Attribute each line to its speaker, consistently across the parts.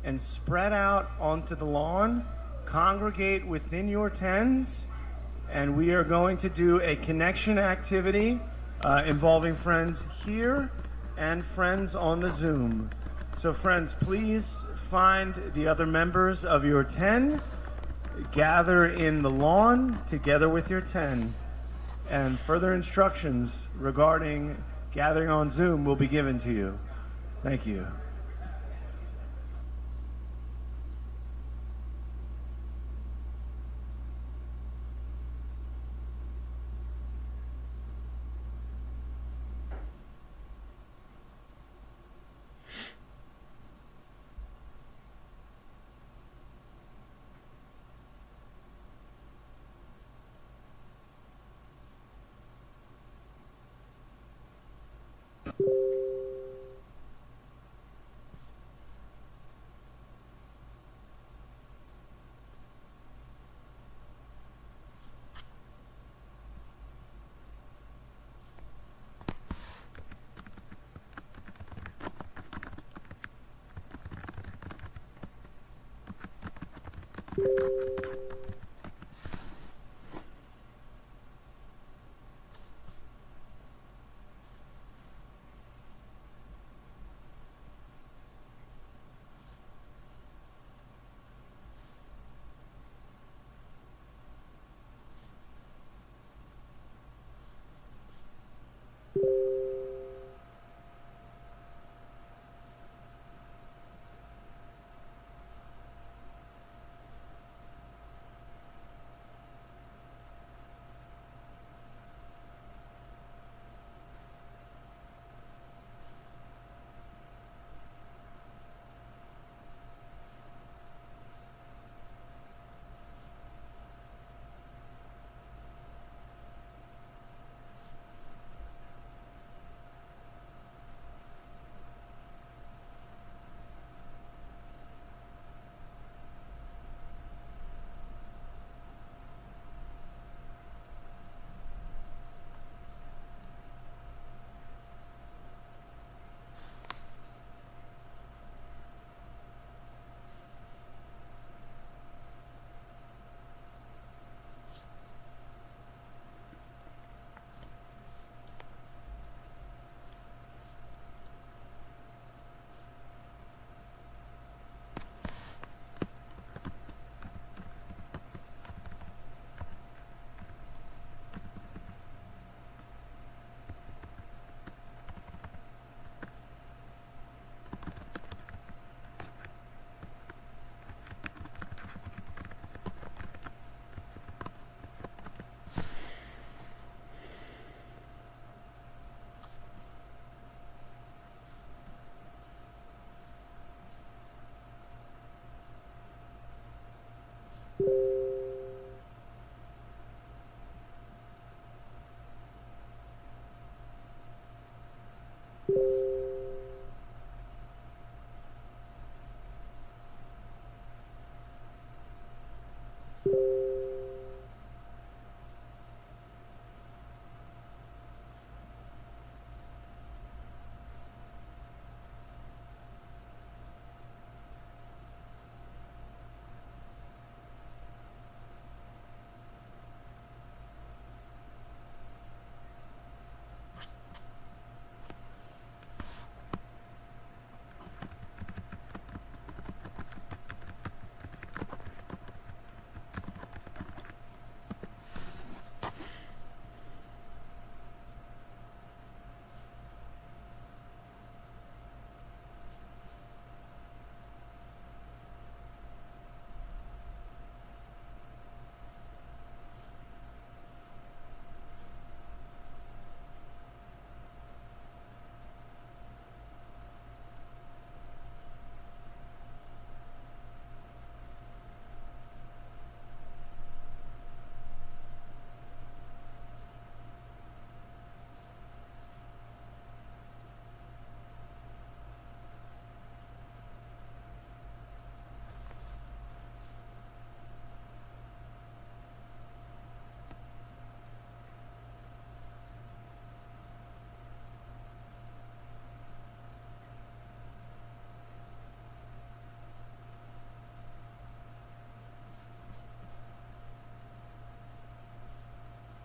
Speaker 1: and spread out onto the lawn. Congregate within your tens, and we are going to do a connection activity involving friends here and friends on the Zoom. So friends, please find the other members of your 10, gather in the lawn together with your 10, and further instructions regarding gathering on Zoom will be given to you. Thank you.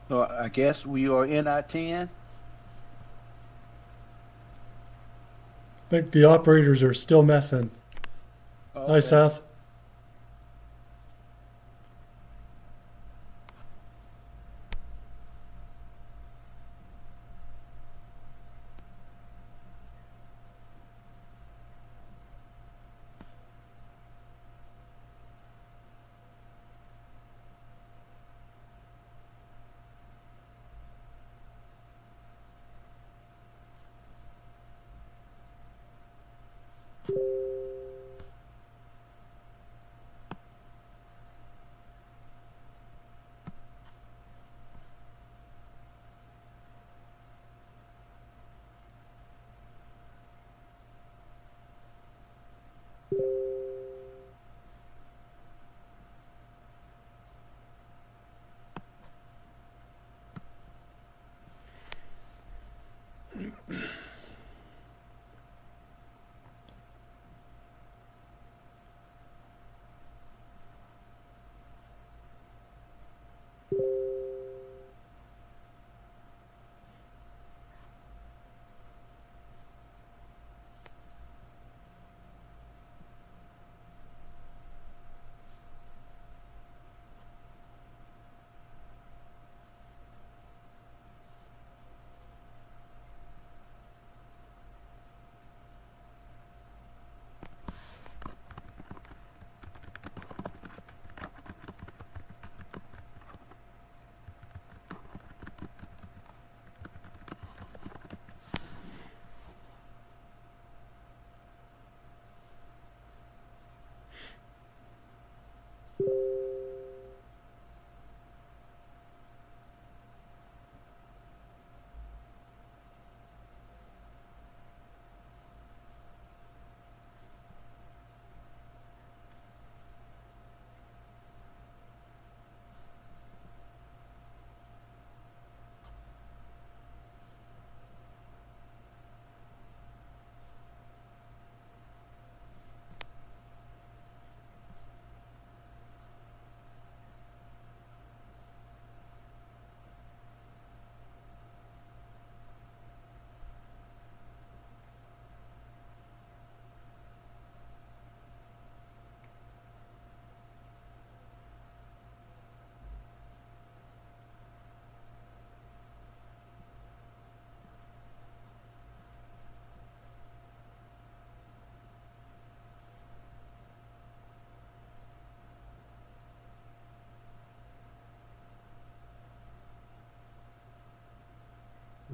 Speaker 2: So I guess we are in our 10.
Speaker 3: I think the operators are still messing. Hi,
Speaker 2: Okay.
Speaker 3: Seth.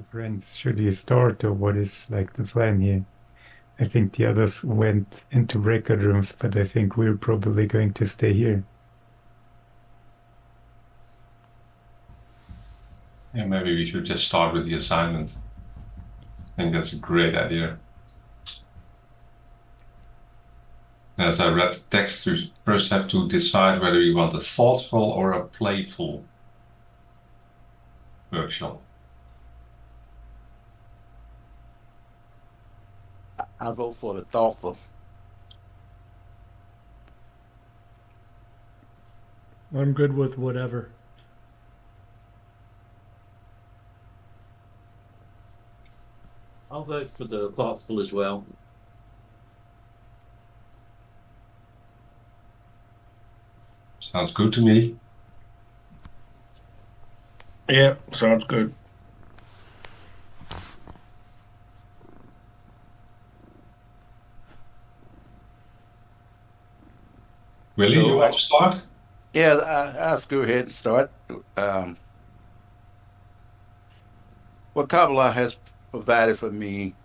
Speaker 4: Friends, should you start or what is like the plan here? I think the others went into record rooms, but I think we're probably going to stay here.
Speaker 5: Yeah, maybe we should just start with the assignment. I think that's a great idea. As I read the text, we first have to decide whether we want a thoughtful or a playful workshop.
Speaker 2: I vote for the thoughtful.
Speaker 3: I'm good with whatever.
Speaker 6: I'll vote for the thoughtful as well.
Speaker 5: Sounds good to me.
Speaker 7: Yeah, sounds good.
Speaker 5: Willie, you
Speaker 2: So
Speaker 5: want to start?
Speaker 2: yeah, I'll go ahead and start. What Kabbalah has provided for me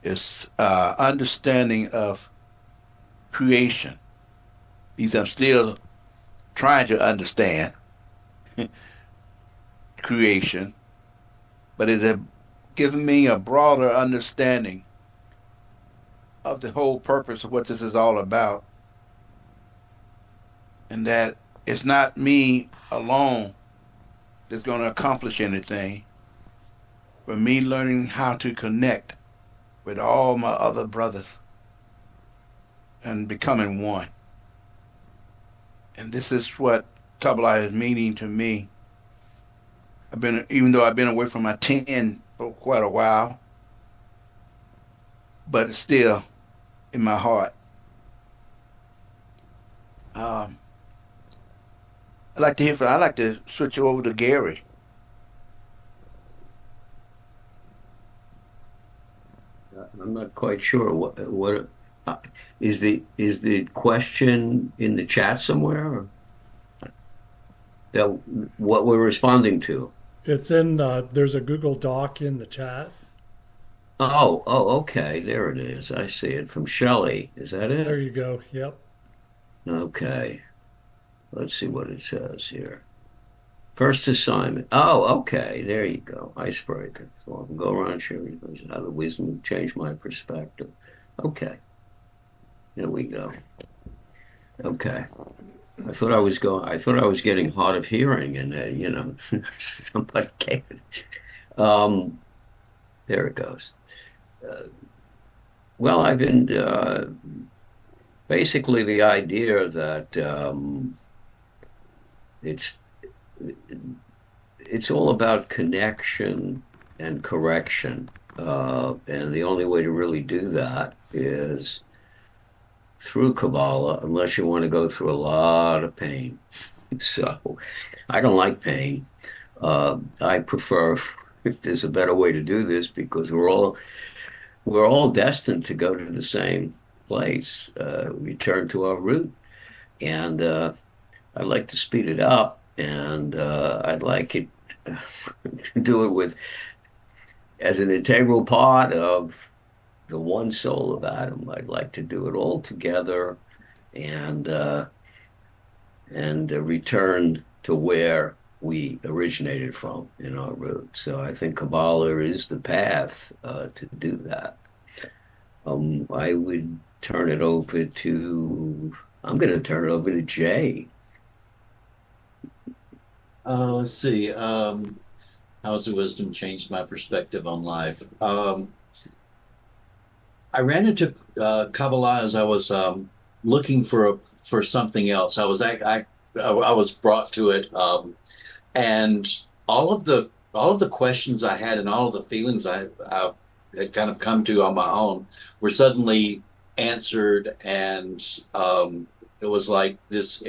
Speaker 2: is understanding of creation. These I'm still trying to understand creation, but it has given me a broader understanding of the whole purpose of what this is all about, and that it's not me alone that's going to accomplish anything, but me learning how to connect with all my other brothers and becoming one. And this is what Kabbalah is meaning to me. even though I've been away from my 10 for quite a while, but it's still in my heart. Um, I'd like to switch over to Gary.
Speaker 8: I'm not quite sure what is the question in the chat somewhere, or that what we're responding to?
Speaker 3: It's in, there's a Google Doc in the chat.
Speaker 8: Oh, okay, there it is. I see it from Shelley. Is that
Speaker 3: There
Speaker 8: it?
Speaker 3: you go. Yep.
Speaker 8: Okay. Let's see what it says here. First assignment. Oh, okay. There you go. Icebreaker. So I'll go around sharing how the wisdom changed my perspective. Okay. There we go. Okay. I thought I was getting hard of hearing, and somebody came. There it goes. Well, I've been basically the idea that it's it's all about connection and correction, and the only way to really do that is through Kabbalah, unless you want to go through a lot of pain. So, I don't like pain. I prefer if there's a better way to do this, because we're all destined to go to the same place, return to our root. And I'd like to speed it up, and I'd like it to do it with as an integral part of the one soul of Adam. I'd like to do it all together, and return to where we originated from in our root. So I think Kabbalah is the path to do that. I would turn it over to. I'm going to turn it over to Jay.
Speaker 6: Let's see. How's the wisdom changed my perspective on life? I ran into Kabbalah as I was looking for something else. I was brought to it, and all of the questions I had and all of the feelings I had kind of come to on my own were suddenly answered, and it was like this.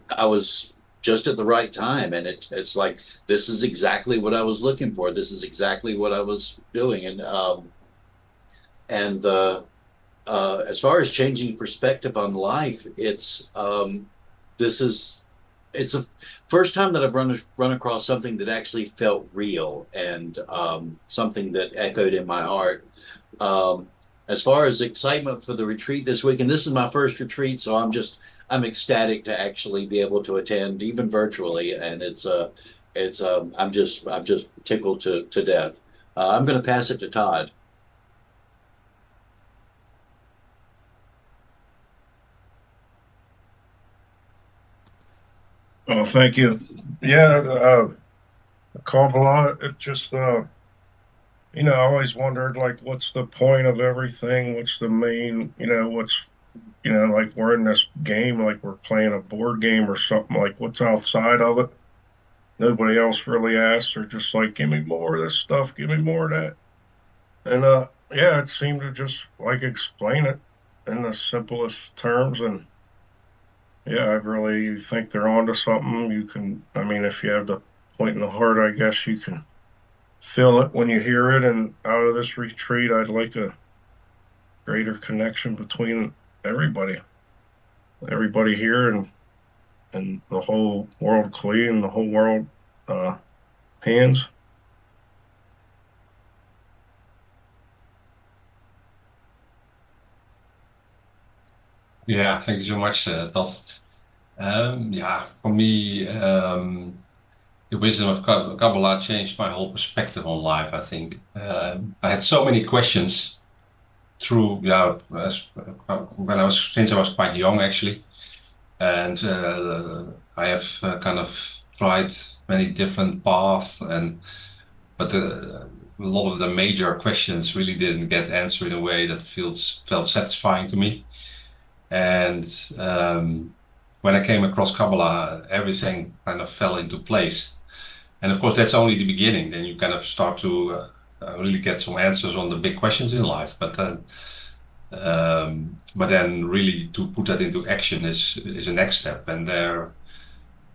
Speaker 6: I was just at the right time, and it's like this is exactly what I was looking for. This is exactly what I was doing, and as far as changing perspective on life, it's the first time that I've run across something that actually felt real, and something that echoed in my heart. As far as excitement for the retreat this week, and this is my first retreat, so I'm ecstatic to actually be able to attend, even virtually, and I'm just tickled to death. I'm going to pass it to Todd.
Speaker 7: Oh, thank you. Yeah, Kabbalah, it just, I always wondered, like, what's the point of everything? What's the main, like we're in this game, like we're playing a board game or something, like what's outside of it? Nobody else really asks. They're just like, give me more of this stuff, give me more of that. And yeah, it seemed to just like explain it in the simplest terms. And yeah, I really think they're onto something. If you have the point in the heart, I guess you can feel it when you hear it. And out of this retreat, I'd like a greater connection between everybody here, and the whole world Klee, and the whole world hands.
Speaker 5: Yeah, thank you so much, Todd. Yeah, for me, the wisdom of Kabbalah changed my whole perspective on life, I think. I had so many questions through, since I was quite young, actually. And I have kind of tried many different paths, but a lot of the major questions really didn't get answered in a way that felt satisfying to me. And when I came across Kabbalah, everything kind of fell into place. And of course, that's only the beginning. Then you kind of start to really get some answers on the big questions in life. But then really to put that into action is a next step. And there,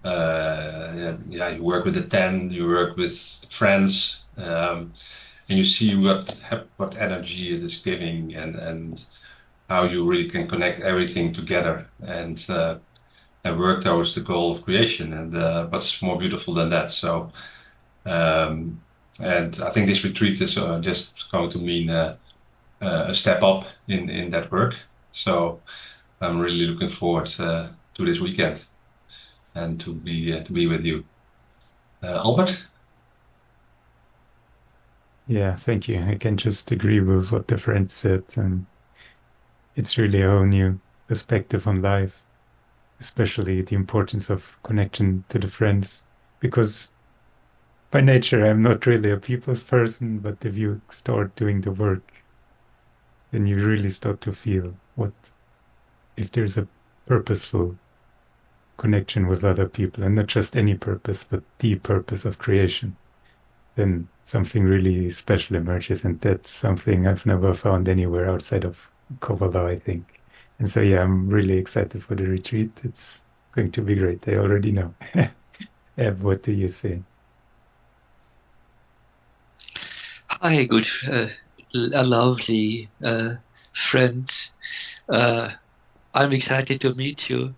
Speaker 5: yeah, you work with the 10, you work with friends, and you see what energy it is giving, and how you really can connect everything together and work towards the goal of creation. And what's more beautiful than that? So, and I think this retreat is just going to mean a step up in that work. So I'm really looking forward to this weekend and to be with you, Albert.
Speaker 4: Yeah, thank you. I can just agree with what the friend said, and it's really a whole new perspective on life, especially the importance of connection to the friends, because by nature I'm not really a people's person, but if you start doing the work, then you really start to feel what if there's a purposeful connection with other people, and not just any purpose, but the purpose of creation, then something really special emerges, and that's something I've never found anywhere outside of Kabbalah, I think. And so, yeah, I'm really excited for the retreat. It's going to be great. I already know. Eb, what do you say?
Speaker 9: Hi, good, a lovely friend. I'm excited to meet you.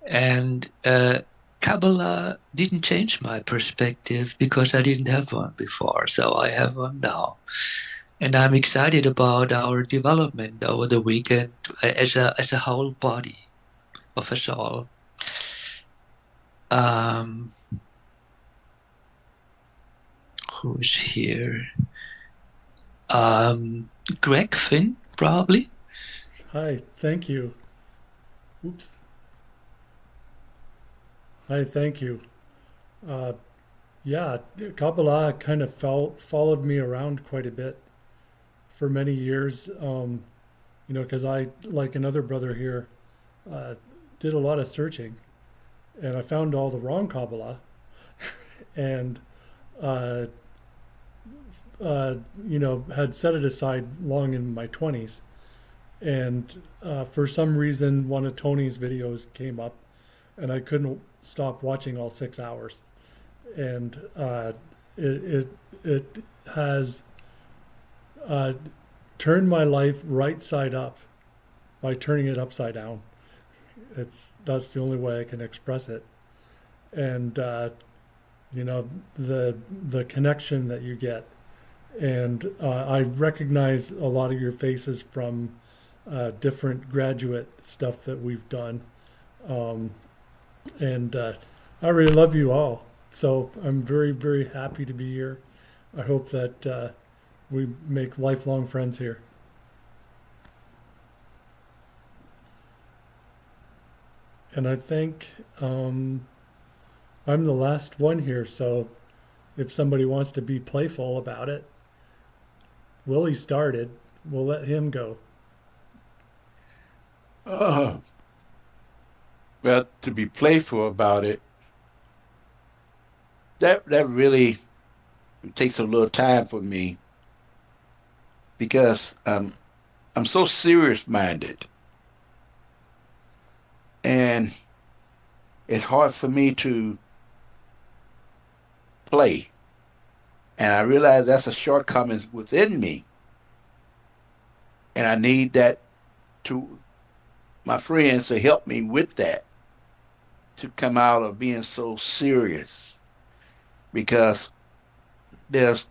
Speaker 9: And Kabbalah didn't change my perspective because I didn't have one before, so I have one now. And I'm excited about our development over the weekend as a whole body of us all. Who's here? Greg Finn, probably.
Speaker 3: Hi, thank you. Oops. Hi, thank you. Yeah, Kabbalah kind of followed me around quite a bit for many years. Because I, like another brother here, did a lot of searching, and I found all the wrong Kabbalah, and had set it aside long in my 20s. And for some reason, one of Tony's videos came up, and I couldn't stop watching all 6 hours. And it has turned my life right side up by turning it upside down. That's the only way I can express it. And the connection that you get. And I recognize a lot of your faces from different graduate stuff that we've done. And I really love you all. So I'm very, very happy to be here. I hope that we make lifelong friends here. And I think I'm the last one here, so if somebody wants to be playful about it, Willie started, we'll let him go.
Speaker 2: Well, to be playful about it, that really takes a little time for me because I'm so serious minded, and it's hard for me to play. And I realize that's a shortcoming within me. And I need that to my friends to help me with that, to come out of being so serious. Because there's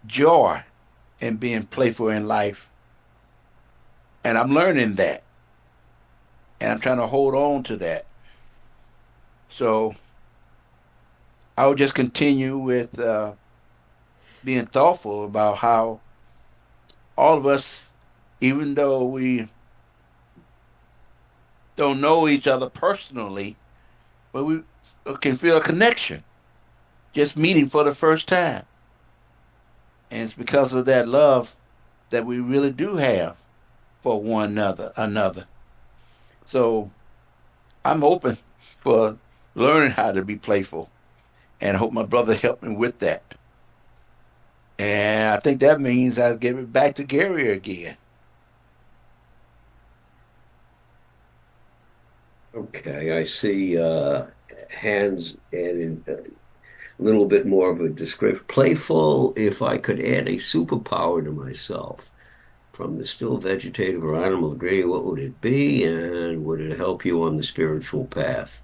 Speaker 2: joy in being playful in life. And I'm learning that. And I'm trying to hold on to that. So I will just continue with being thoughtful about how all of us, even though we don't know each other personally, but we can feel a connection just meeting for the first time. And it's because of that love that we really do have for one another. So I'm open for learning how to be playful and I hope my brother helped me with that. And I think that means I'll give it back to Gary again.
Speaker 8: Okay, I see hands added a little bit more of a description. Playful, if I could add a superpower to myself from the still vegetative or animal degree, what would it be? And would it help you on the spiritual path?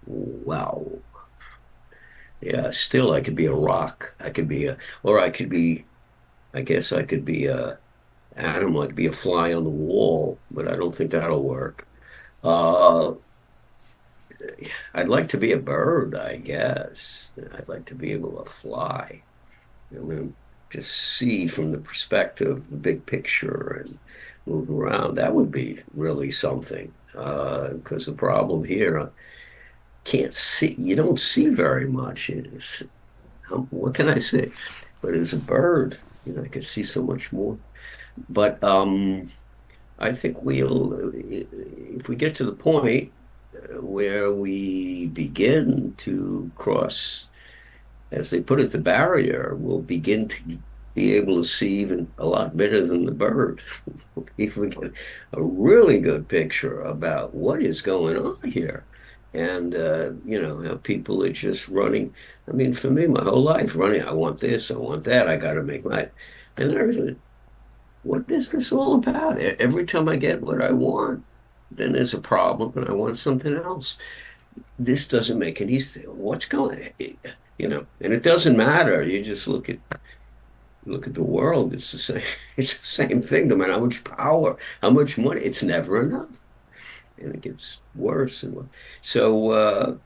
Speaker 8: Wow. Yeah, still I could be a rock. I could be or I could be, I guess I could be a animal. I could be a fly on the wall, but I don't think that'll work. Uh, I'd like to be a bird, I guess. I'd like to be able to fly. I mean, just see from the perspective, the big picture, and move around. That would be really something. Because the problem here, I can't see. You don't see very much. What can I say? But as a bird, I can see so much more. But I think if we get to the point where we begin to cross, as they put it, the barrier, we'll begin to be able to see even a lot better than the bird. If we get a really good picture about what is going on here. And, how people are just running. I mean, for me, my whole life running, I want this, I want that, I got to make my, and there's what is this all about? Every time I get what I want, then there's a problem and I want something else. This doesn't make any sense. What's going on? And it doesn't matter. You just look at the world. It's the same. It's the same thing. No matter how much power, how much money, it's never enough, and it gets worse and worse. So,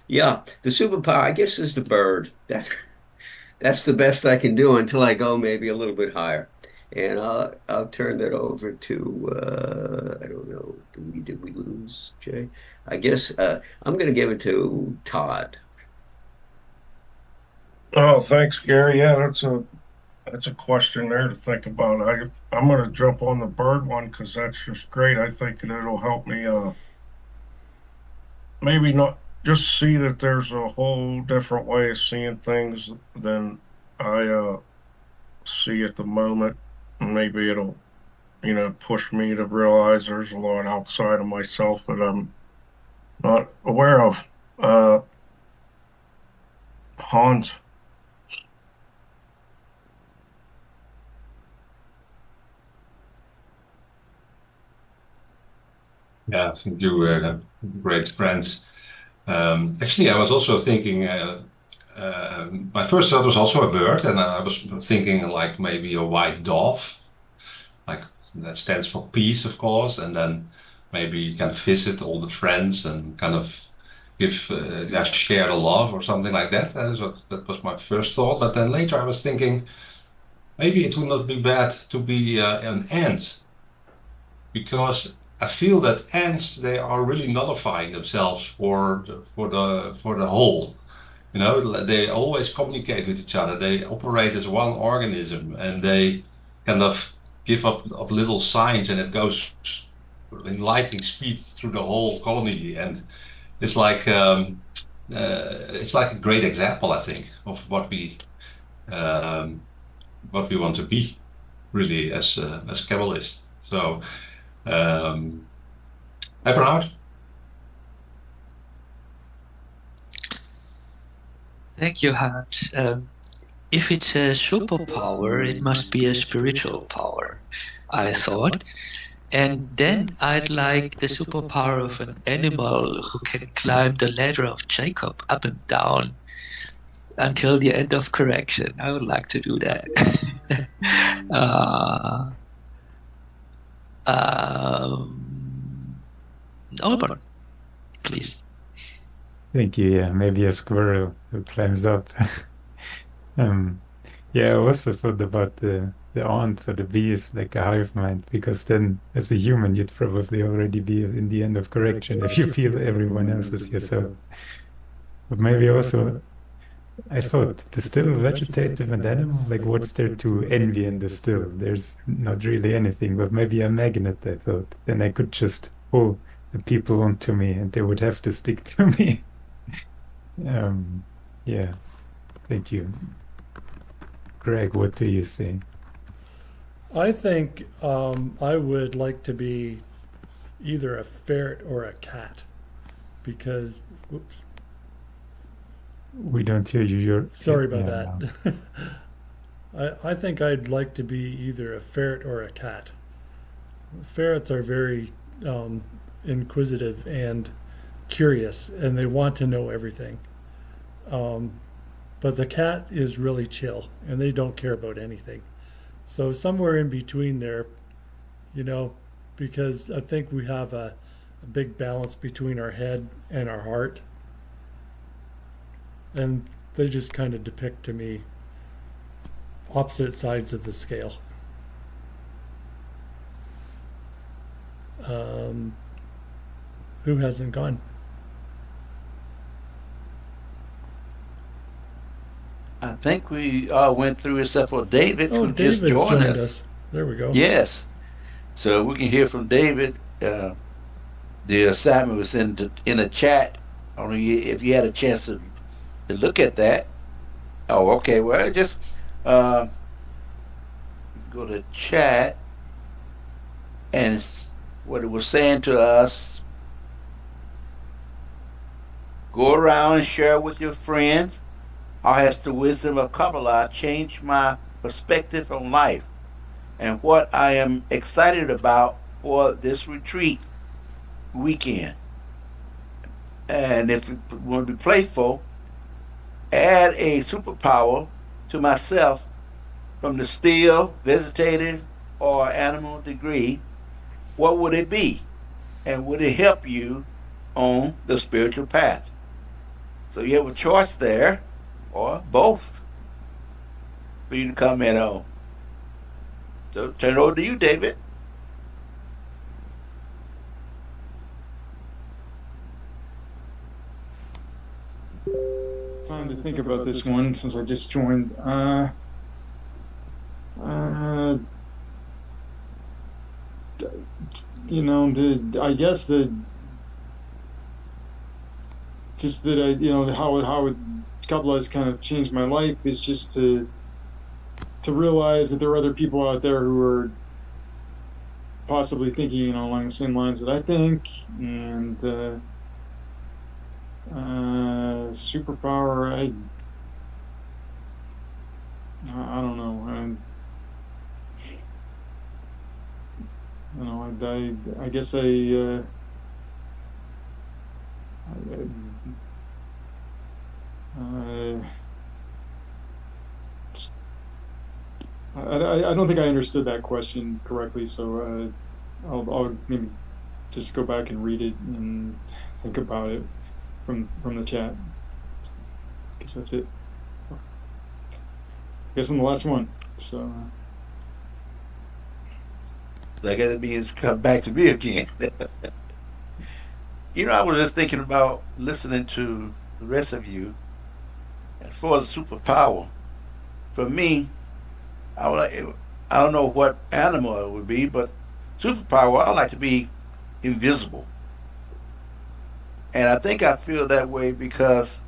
Speaker 8: yeah, the superpower, I guess, is the bird. That's the best I can do until I go maybe a little bit higher. And I'll turn that over to I don't know. Did we lose Jay? I guess I'm going to give it to Todd.
Speaker 7: Oh, thanks, Gary. Yeah, that's a question there to think about. I'm going to jump on the bird one because that's just great. I think it'll help me maybe not just see that there's a whole different way of seeing things than I see at the moment. Maybe it'll, push me to realize there's a lot outside of myself that I'm not aware of. Hans.
Speaker 5: Yeah, I think you were great friends. Actually, I was also thinking, my first thought was also a bird, and I was thinking like maybe a white dove, like that stands for peace, of course, and then maybe you can visit all the friends and kind of give, yeah, share the love or something like that. That was my first thought, but then later I was thinking maybe it would not be bad to be an ant, because I feel that ants, they are really nullifying themselves for the whole. They always communicate with each other. They operate as one organism, and they kind of give up little signs, and it goes in lightning speed through the whole colony. And it's like a great example, I think, of what we want to be, really, as Kabbalists. So, Eberhard?
Speaker 9: Thank you, Hans. If it's a superpower, it must be a spiritual power, I thought. And then I'd like the superpower of an animal who can climb the ladder of Jacob up and down until the end of correction. I would like to do that. Albert, please.
Speaker 4: Thank you. Yeah, maybe a squirrel who climbs up. Yeah, I also thought about the ants or the bees, like a hive mind, because then as a human you'd probably already be in the end of correction if you feel everyone else as yourself. But maybe also I thought the still vegetative and animal, like what's there to envy in the still? There's not really anything, but maybe a magnet, I thought. Then I could just pull the people onto me and they would have to stick to me. Yeah, Yeah, thank you. Greg, what do you say?
Speaker 3: I think I would like to be either a ferret or a cat because, whoops,
Speaker 4: We don't hear you. You're
Speaker 3: sorry about
Speaker 4: yeah,
Speaker 3: that. I think I'd like to be either a ferret or a cat. Ferrets are very inquisitive and curious, and they want to know everything. Um, but the cat is really chill, and they don't care about anything. So somewhere in between there, you know, because I think we have a big balance between our head and our heart, and they just kind of depict to me opposite sides of the scale. Who hasn't gone?
Speaker 2: I think we all went through except for David,
Speaker 3: Oh,
Speaker 2: who just
Speaker 3: David's
Speaker 2: joined
Speaker 3: joined
Speaker 2: us.
Speaker 3: us. There we go.
Speaker 2: Yes. So we can hear from David. The assignment was in the chat. Only if you had a chance to look at that. Oh, okay. Well, just uh, go to chat, and what it was saying to us: go around and share with your friends how has the wisdom of Kabbalah changed my perspective on life and what I am excited about for this retreat weekend. And if you want to be playful, add a superpower to myself from the still, vegetative, or animal degree. What would it be? And would it help you on the spiritual path? So you have a choice there, or both, for you to comment on. So turn it over to you, David.
Speaker 10: Time to think about this one since I just joined. You know, I guess that just that how Kabbalah has kind of changed my life is just to realize that there are other people out there who are possibly thinking, you know, along the same lines that I think, and superpower, I don't know. You know, I guess I don't think I understood that question correctly, so I'll maybe just go back and read it and think about it from the chat. I guess that's it. I guess I'm the last one, so.
Speaker 2: Like it means come back to me again. You know, I was just thinking about listening to the rest of you. As far as superpower, for me, I would like. I don't know what animal it would be, but superpower. I like to be invisible, and I think I feel that way because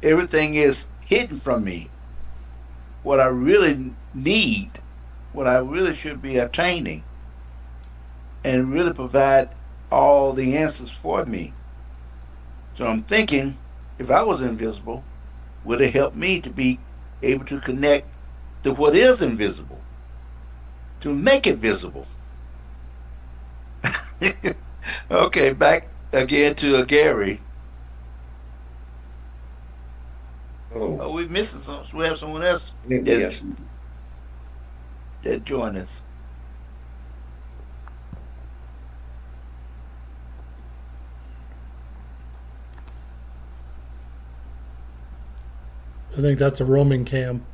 Speaker 2: everything is hidden from me. What I really need, what I really should be attaining, and really provide all the answers for me. So I'm thinking, if I was invisible, would it help me to be able to connect to what is invisible, to make it visible? Okay, back again to Gary. Oh, we're missing some. We have someone else
Speaker 8: Yes.
Speaker 2: that joined us.
Speaker 3: I think that's a roaming cam.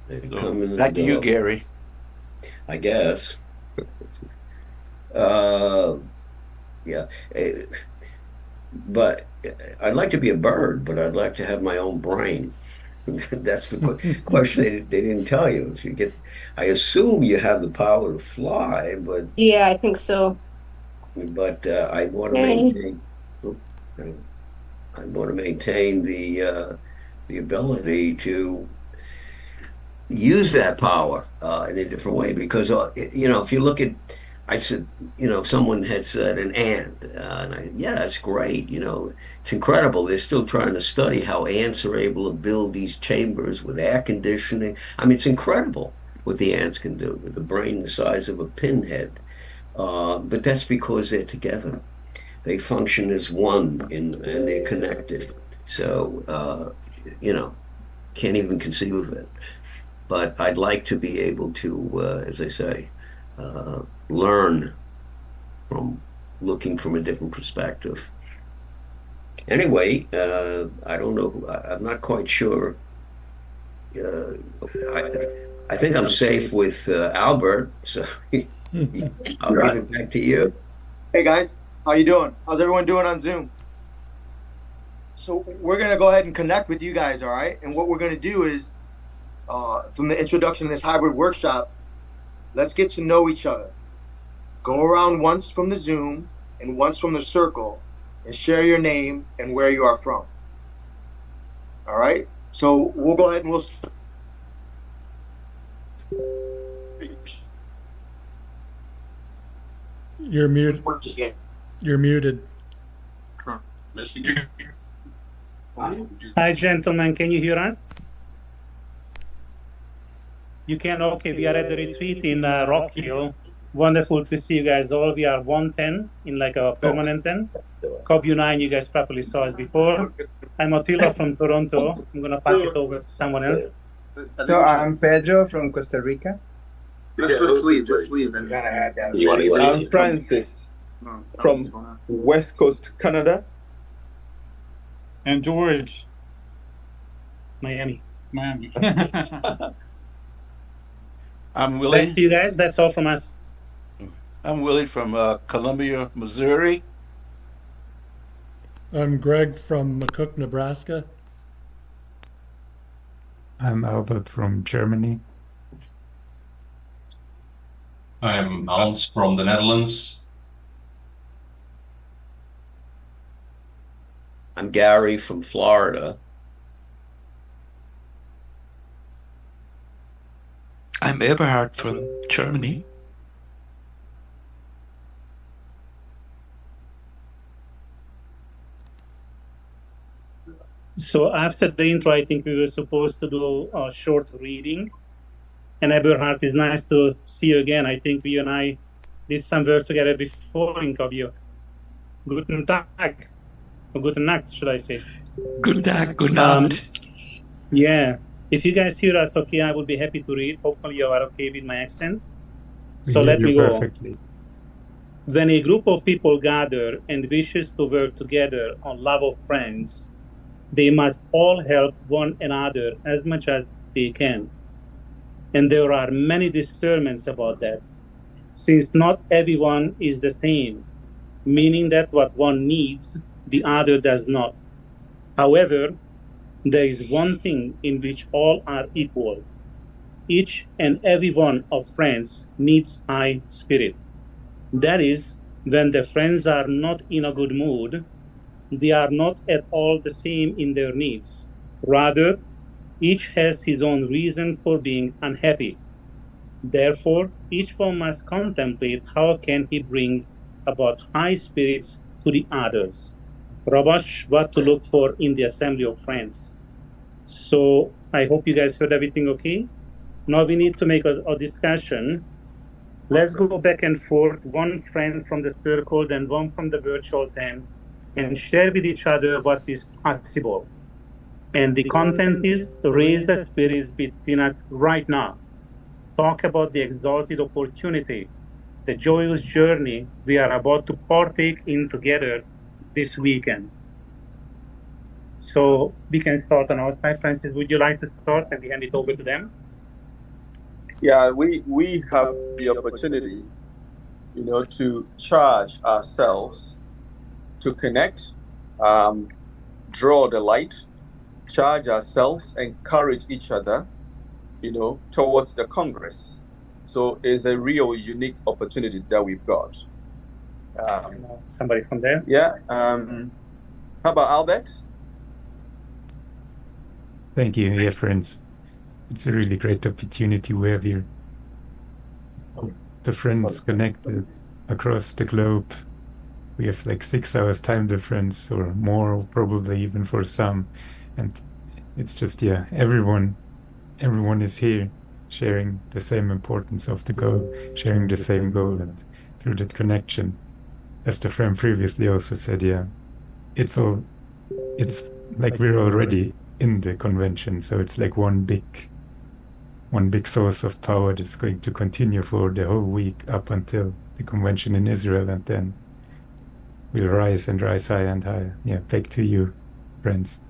Speaker 2: So, back to you, Gary.
Speaker 8: I guess. Yeah. But I'd like to be a bird, but I'd like to have my own brain. That's the question they didn't tell you. If you get, I assume you have the power to fly, but
Speaker 11: Yeah, I think so.
Speaker 8: but I want to maintain. I want to maintain the ability to use that power in a different way because if you look at, I said, if someone had said an ant, yeah, that's great. It's incredible. They're still trying to study how ants are able to build these chambers with air conditioning. I mean, it's incredible what the ants can do with a brain the size of a pinhead. But that's because they're together. They function as one and they're connected. So, can't even conceive of it. But I'd like to be able to, as I say, learn from looking from a different perspective. Anyway, I don't know. I'm not quite sure. I think I'm safe with Albert, so I'll give it back to you.
Speaker 11: Hey guys, how you doing? How's everyone doing on Zoom? So we're gonna go ahead and connect with you guys, all right? And what we're gonna do is, from the introduction to this hybrid workshop, let's get to know each other. Go around once from the Zoom and once from the circle and share your name and where you are from. All right? So we'll go ahead and we'll...
Speaker 3: You're muted. You're muted.
Speaker 12: Hi, gentlemen. Can you hear us? You can. Okay, we are at the retreat in Rock Hill. Wonderful to see you guys all. We are 110 in like a permanent 10. KabU 9, you guys probably saw us before. I'm Attila from Toronto. I'm going to pass it over to someone else.
Speaker 13: So I'm Pedro from Costa Rica.
Speaker 14: Let's leave.
Speaker 13: I'm Francis from West Coast, Canada.
Speaker 10: And George.
Speaker 12: Miami.
Speaker 2: I'm Willie.
Speaker 12: Thank you guys. That's all from us.
Speaker 2: I'm Willie from Columbia, Missouri.
Speaker 3: I'm Greg from McCook, Nebraska.
Speaker 4: I'm Albert from Germany.
Speaker 5: I'm Hans from the Netherlands.
Speaker 8: I'm Gary from Florida.
Speaker 9: I'm Eberhard from Germany.
Speaker 12: So after the intro, I think we were supposed to do a short reading. And Eberhard, it's nice to see you again. I think you and I did some work together before in KabU. Guten Tag. Or Guten Nacht, should I say.
Speaker 9: Guten Tag, guten Abend.
Speaker 12: Yeah. If you guys hear us okay, I will be happy to read. Hopefully you are okay with my accent. So let me go.
Speaker 4: Perfectly.
Speaker 12: When a group of people gather and wishes to work together on love of friends, they must all help one another as much as they can. And there are many discernments about that, since not everyone is the same, meaning that what one needs, the other does not. However, there is one thing in which all are equal. Each and every one of friends needs high spirit. That is, when the friends are not in a good mood, they are not at all the same in their needs. Rather, each has his own reason for being unhappy. Therefore, each one must contemplate how can he bring about high spirits to the others. Rabash, what to look for in the assembly of friends. So I hope you guys heard everything okay. Now we need to make a discussion. Let's go back and forth, one friend from the circle, then one from the virtual tent, and share with each other what is possible. And the content is to raise the spirits between us right now. Talk about the exalted opportunity, the joyous journey we are about to partake in together this weekend. So we can start on our side. Francis, would you like to start and we hand it over to them?
Speaker 13: Yeah, we have the opportunity, to charge ourselves, to connect, draw the light, charge ourselves, encourage each other, towards the Congress. So it's a real unique opportunity that we've got.
Speaker 12: Somebody from there?
Speaker 13: Yeah. How about Albert?
Speaker 4: Thank you. Yeah, friends. It's a really great opportunity we have here. The friends connected across the globe. We have like 6 hours time difference or more, probably even for some. And it's just, yeah, everyone is here sharing the same importance of the goal, sharing the same goal. And through that connection, as the friend previously also said, yeah, it's like we're already in the convention. So it's like one big source of power that's going to continue for the whole week up until the convention in Israel, and then we'll rise and rise higher and higher. Yeah, back to you, friends.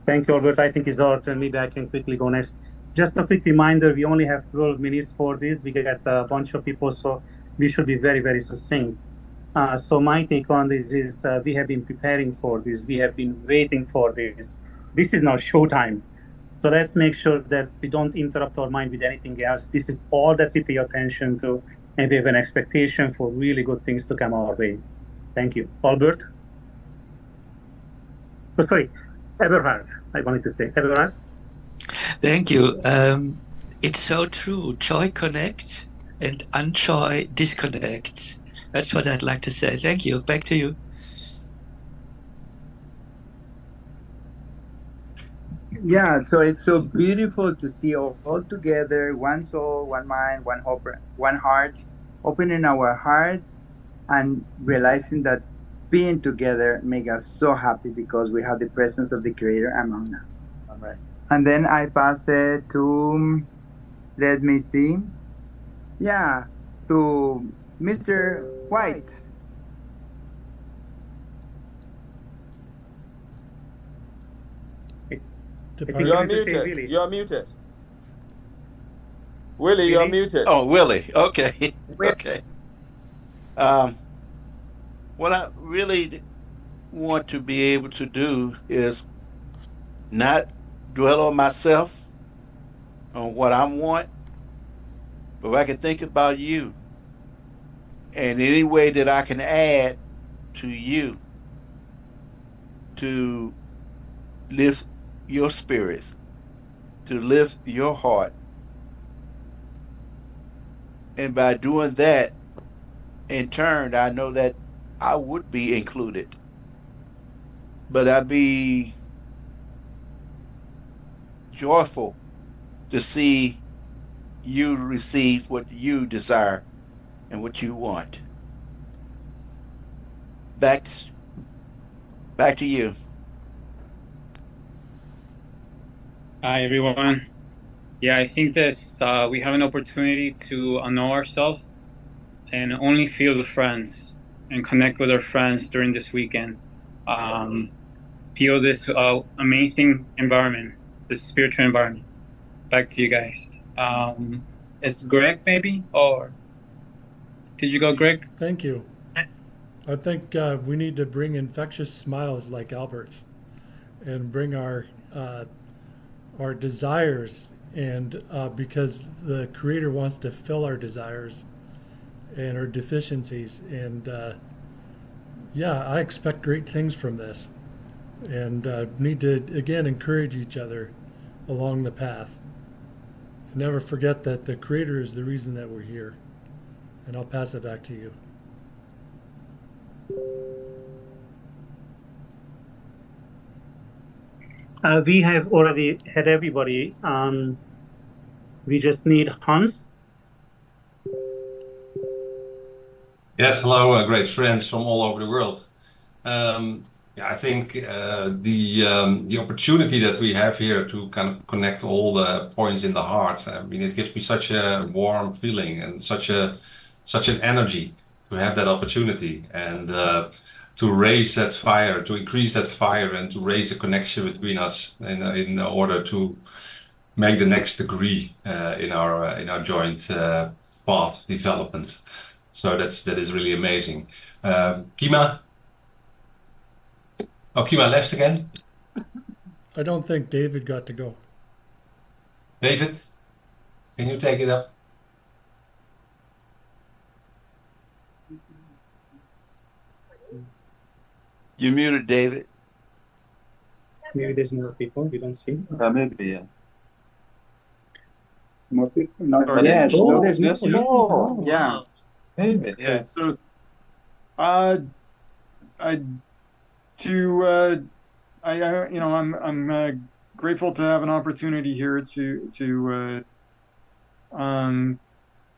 Speaker 12: Thank you, Albert. I think it's our turn. Maybe I can quickly go next. Just a quick reminder, we only have 12 minutes for this. We get a bunch of people, so we should be very, very succinct. So my take on this is we have been preparing for this. We have been waiting for this. This is now showtime. So let's make sure that we don't interrupt our mind with anything else. This is all that we pay attention to, and we have an expectation for really good things to come our way. Thank you. Albert? Oh, sorry, Eberhard, I wanted to say. Eberhard?
Speaker 9: Thank you. It's so true. Joy connect and unjoy disconnect. That's what I'd like to say. Thank you. Back to you.
Speaker 15: Yeah, so it's so beautiful to see all together, one soul, one mind, one hope, one heart, opening our hearts and realizing that being together make us so happy because we have the presence of the Creator among us.
Speaker 11: All right.
Speaker 15: And then I pass it to, let me see, yeah, to Mr. White.
Speaker 13: You're muted. You're muted. Willie, you're muted.
Speaker 2: Oh, Willie. Okay. Okay. What I really want to be able to do is not dwell on myself, on what I want, but if I can think about you and any way that I can add to you to lift your spirits, to lift your heart. And by doing that, in turn, I know that I would be included. But I'd be joyful to see you receive what you desire and what you want. Back to you.
Speaker 16: Hi, everyone. Yeah, I think that we have an opportunity to know ourselves and only feel the friends and connect with our friends during this weekend. Feel this amazing environment, this spiritual environment. Back to you guys. It's Greg, maybe? Or did you go, Greg?
Speaker 3: Thank you. I think we need to bring infectious smiles like Albert's and bring our desires, and because the Creator wants to fill our desires and our deficiencies, and yeah, I expect great things from this, and need to again encourage each other along the path. And never forget that the Creator is the reason that we're here. And I'll pass it back to you.
Speaker 12: We have already had everybody. We just need Hans.
Speaker 5: Yes, hello, great friends from all over the world. Yeah, I think the opportunity that we have here to kind of connect all the points in the heart, I mean, it gives me such a warm feeling and such an energy to have that opportunity, and to raise that fire, to increase that fire, and to raise the connection between us in order to make the next degree in our joint path development. So that is really amazing. Kima? Oh, Kima left again?
Speaker 3: I don't think David got to go.
Speaker 5: David, can you take it up?
Speaker 2: You muted, David.
Speaker 12: Maybe there's more people we don't see.
Speaker 13: Maybe, yeah.
Speaker 14: More people? No,
Speaker 10: Sorry.
Speaker 14: yes,
Speaker 12: Oh,
Speaker 14: no, there's
Speaker 12: really?
Speaker 14: more.
Speaker 12: Oh,
Speaker 14: Yeah.
Speaker 12: wow.
Speaker 13: Maybe,
Speaker 10: Okay,
Speaker 13: yeah.
Speaker 10: so I you know, I'm grateful to have an opportunity here to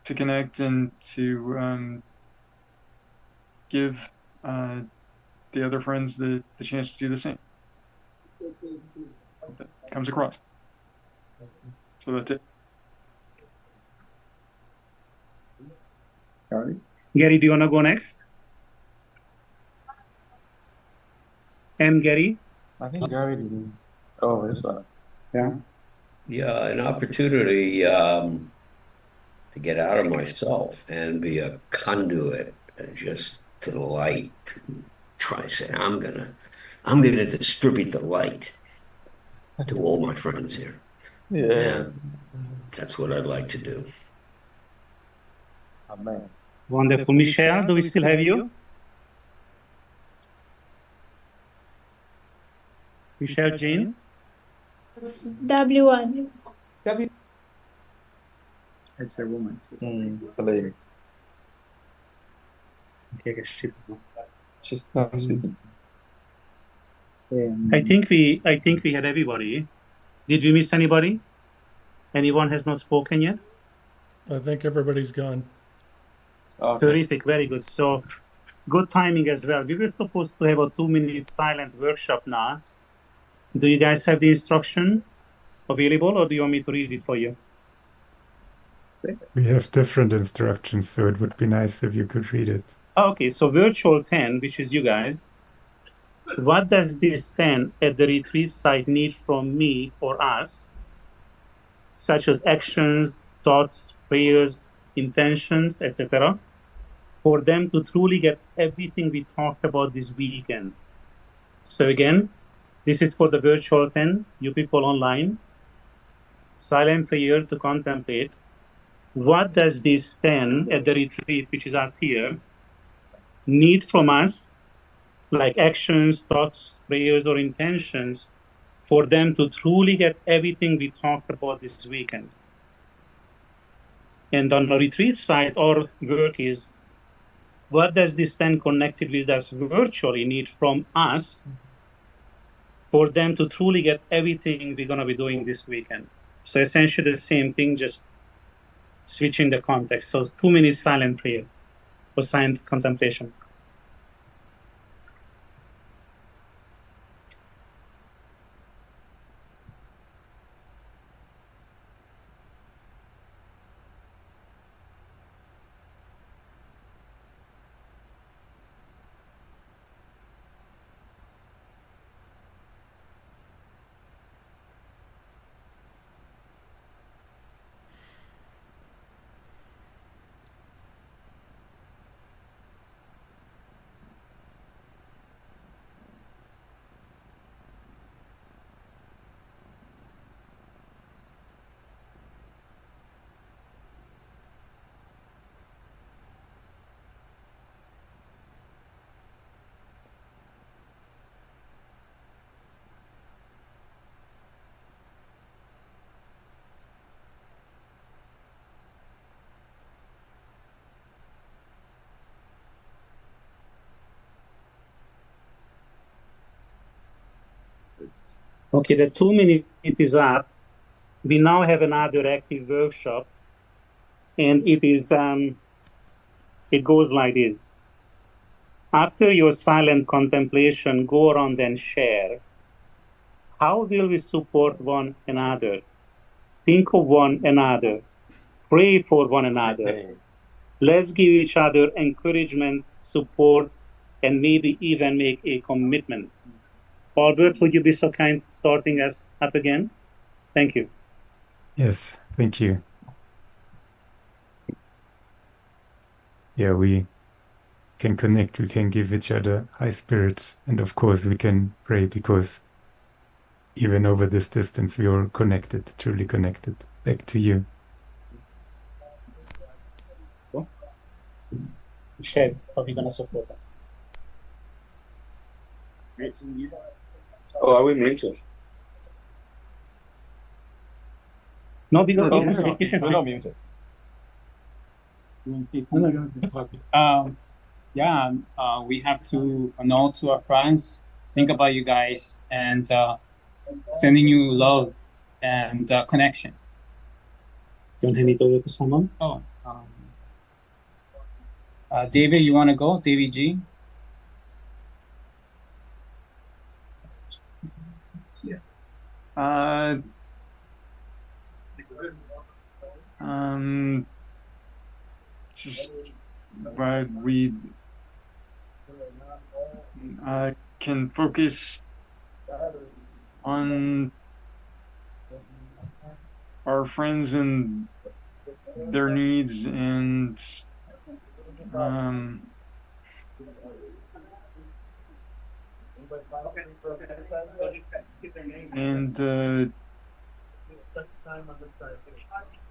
Speaker 10: connect and to give the other friends the chance to do the same. That comes across. So that's it.
Speaker 12: Gary, do you want to go next? And Gary?
Speaker 13: I think Gary didn't. Oh, this one.
Speaker 14: Yeah.
Speaker 8: Yeah, an opportunity to get out of myself and be a conduit just to the light. Try to say, I'm gonna distribute the light to all my friends here.
Speaker 13: Yeah.
Speaker 8: That's what I'd like to do.
Speaker 13: Amen.
Speaker 12: Wonderful. Michelle, do we still have you? Michelle Jean?
Speaker 17: W1.
Speaker 14: It's a woman.
Speaker 13: The lady.
Speaker 12: Okay, I guess
Speaker 13: She's not speaking.
Speaker 12: I think we had everybody. Did we miss anybody? Anyone has not spoken yet?
Speaker 3: I think everybody's gone.
Speaker 13: Okay.
Speaker 12: Terrific, very good. So good timing as well. We were supposed to have a 2-minute silent workshop now. Do you guys have the instruction available, or do you want me to read it for you?
Speaker 4: We have different instructions, so it would be nice if you could read it.
Speaker 12: Okay, so virtual 10, which is you guys. What does this 10 at the retreat site need from me or us, such as actions, thoughts, prayers, intentions, etc., for them to truly get everything we talked about this weekend? So again, this is for the virtual 10, you people online. Silent prayer to contemplate. What does this 10 at the retreat, which is us here, need from us, like actions, thoughts, prayers, or intentions, for them to truly get everything we talked about this weekend? And on the retreat side, our work is, what does this 10 connected with us virtually need from us for them to truly get everything we're going to be doing this weekend? So essentially the same thing, just switching the context. So 2 minutes silent prayer or silent contemplation. Okay, the 2 minute is up. We now have another active workshop, and it is it goes like this. After your silent contemplation, go around and share. How will we support one another? Think of one another. Pray for one another. Let's give each other encouragement, support, and maybe even make a commitment. Albert, would you be so kind starting us up again? Thank you.
Speaker 4: Yes, thank you. Yeah, we can connect, we can give each other high spirits, and of course we can pray, because even over this distance we are connected, truly connected. Back to you.
Speaker 12: Share, how are we going to support them?
Speaker 13: Oh, are we muted?
Speaker 12: No, because
Speaker 13: No, we're not muted.
Speaker 16: Yeah, we have to know to our friends, think about you guys, and sending you love and connection.
Speaker 12: Do you want me to go to someone?
Speaker 16: Oh, David, you want to go? David G?
Speaker 10: Just we can focus on our friends and their needs and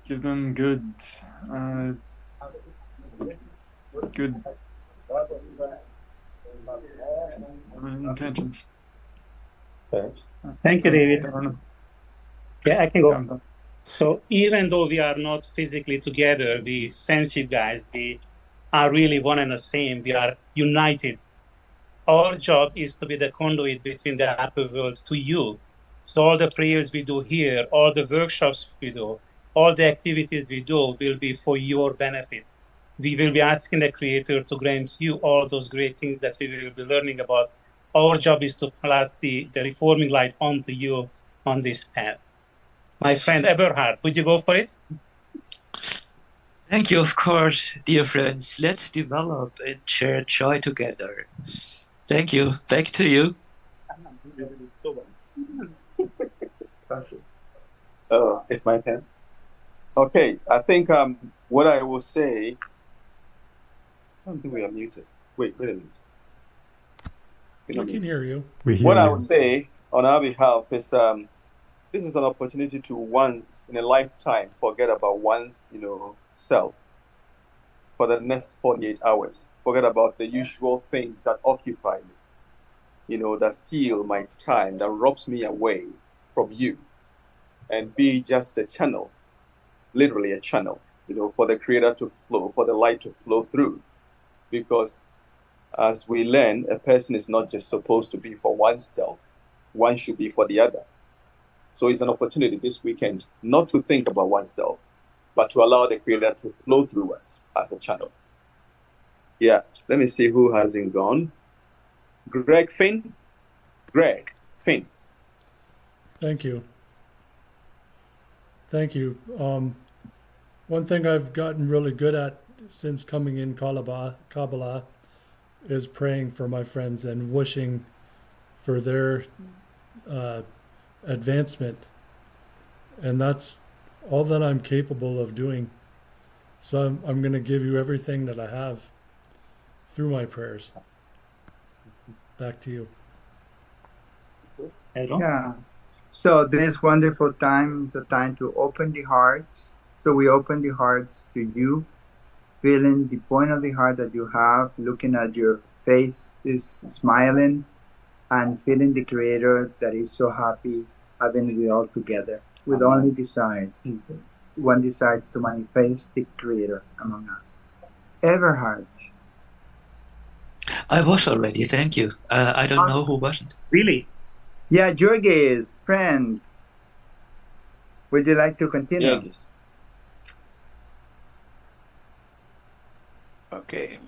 Speaker 10: give them good intentions.
Speaker 13: Thanks.
Speaker 12: Thank you, David. Yeah, I can go. So even though we are not physically together, we sense you guys, we are really one and the same. We are united. Our job is to be the conduit between the upper world to you. So all the prayers we do here, all the workshops we do, all the activities we do will be for your benefit. We will be asking the Creator to grant you all those great things that we will be learning about. Our job is to pass the reforming light onto you on this path. My friend Eberhard, would you go for it?
Speaker 9: Thank you, of course, dear friends. Let's develop and share joy together. Thank you. Back to you.
Speaker 13: Oh, it's my turn. Okay, I think what I will say. I don't think we are muted. Wait a minute.
Speaker 3: We can hear you.
Speaker 13: What I would say on our behalf is this is an opportunity to once in a lifetime forget about one's self for the next 48 hours. Forget about the usual things that occupy me, that steal my time, that robs me away from you, and be just a channel, literally a channel, for the Creator to flow, for the light to flow through. Because as we learn, a person is not just supposed to be for oneself, one should be for the other. So it's an opportunity this weekend not to think about oneself, but to allow the Creator to flow through us as a channel. Yeah, let me see who hasn't gone. Greg Finn.
Speaker 3: Thank you. Thank you. One thing I've gotten really good at since coming in Kabbalah is praying for my friends and wishing for their advancement. And that's all that I'm capable of doing. So I'm going to give you everything that I have through my prayers. Back to you.
Speaker 15: Yeah. So this wonderful time is a time to open the hearts. So we open the hearts to you, feeling the point of the heart that you have, looking at your face is smiling, and feeling the Creator that is so happy having it all together with only one desire to manifest the Creator among us. Everhard.
Speaker 9: I was already, thank you. I don't know who wasn't.
Speaker 15: Really? Yeah, Jorge's friend. Would you like to continue?
Speaker 2: Yes. Okay.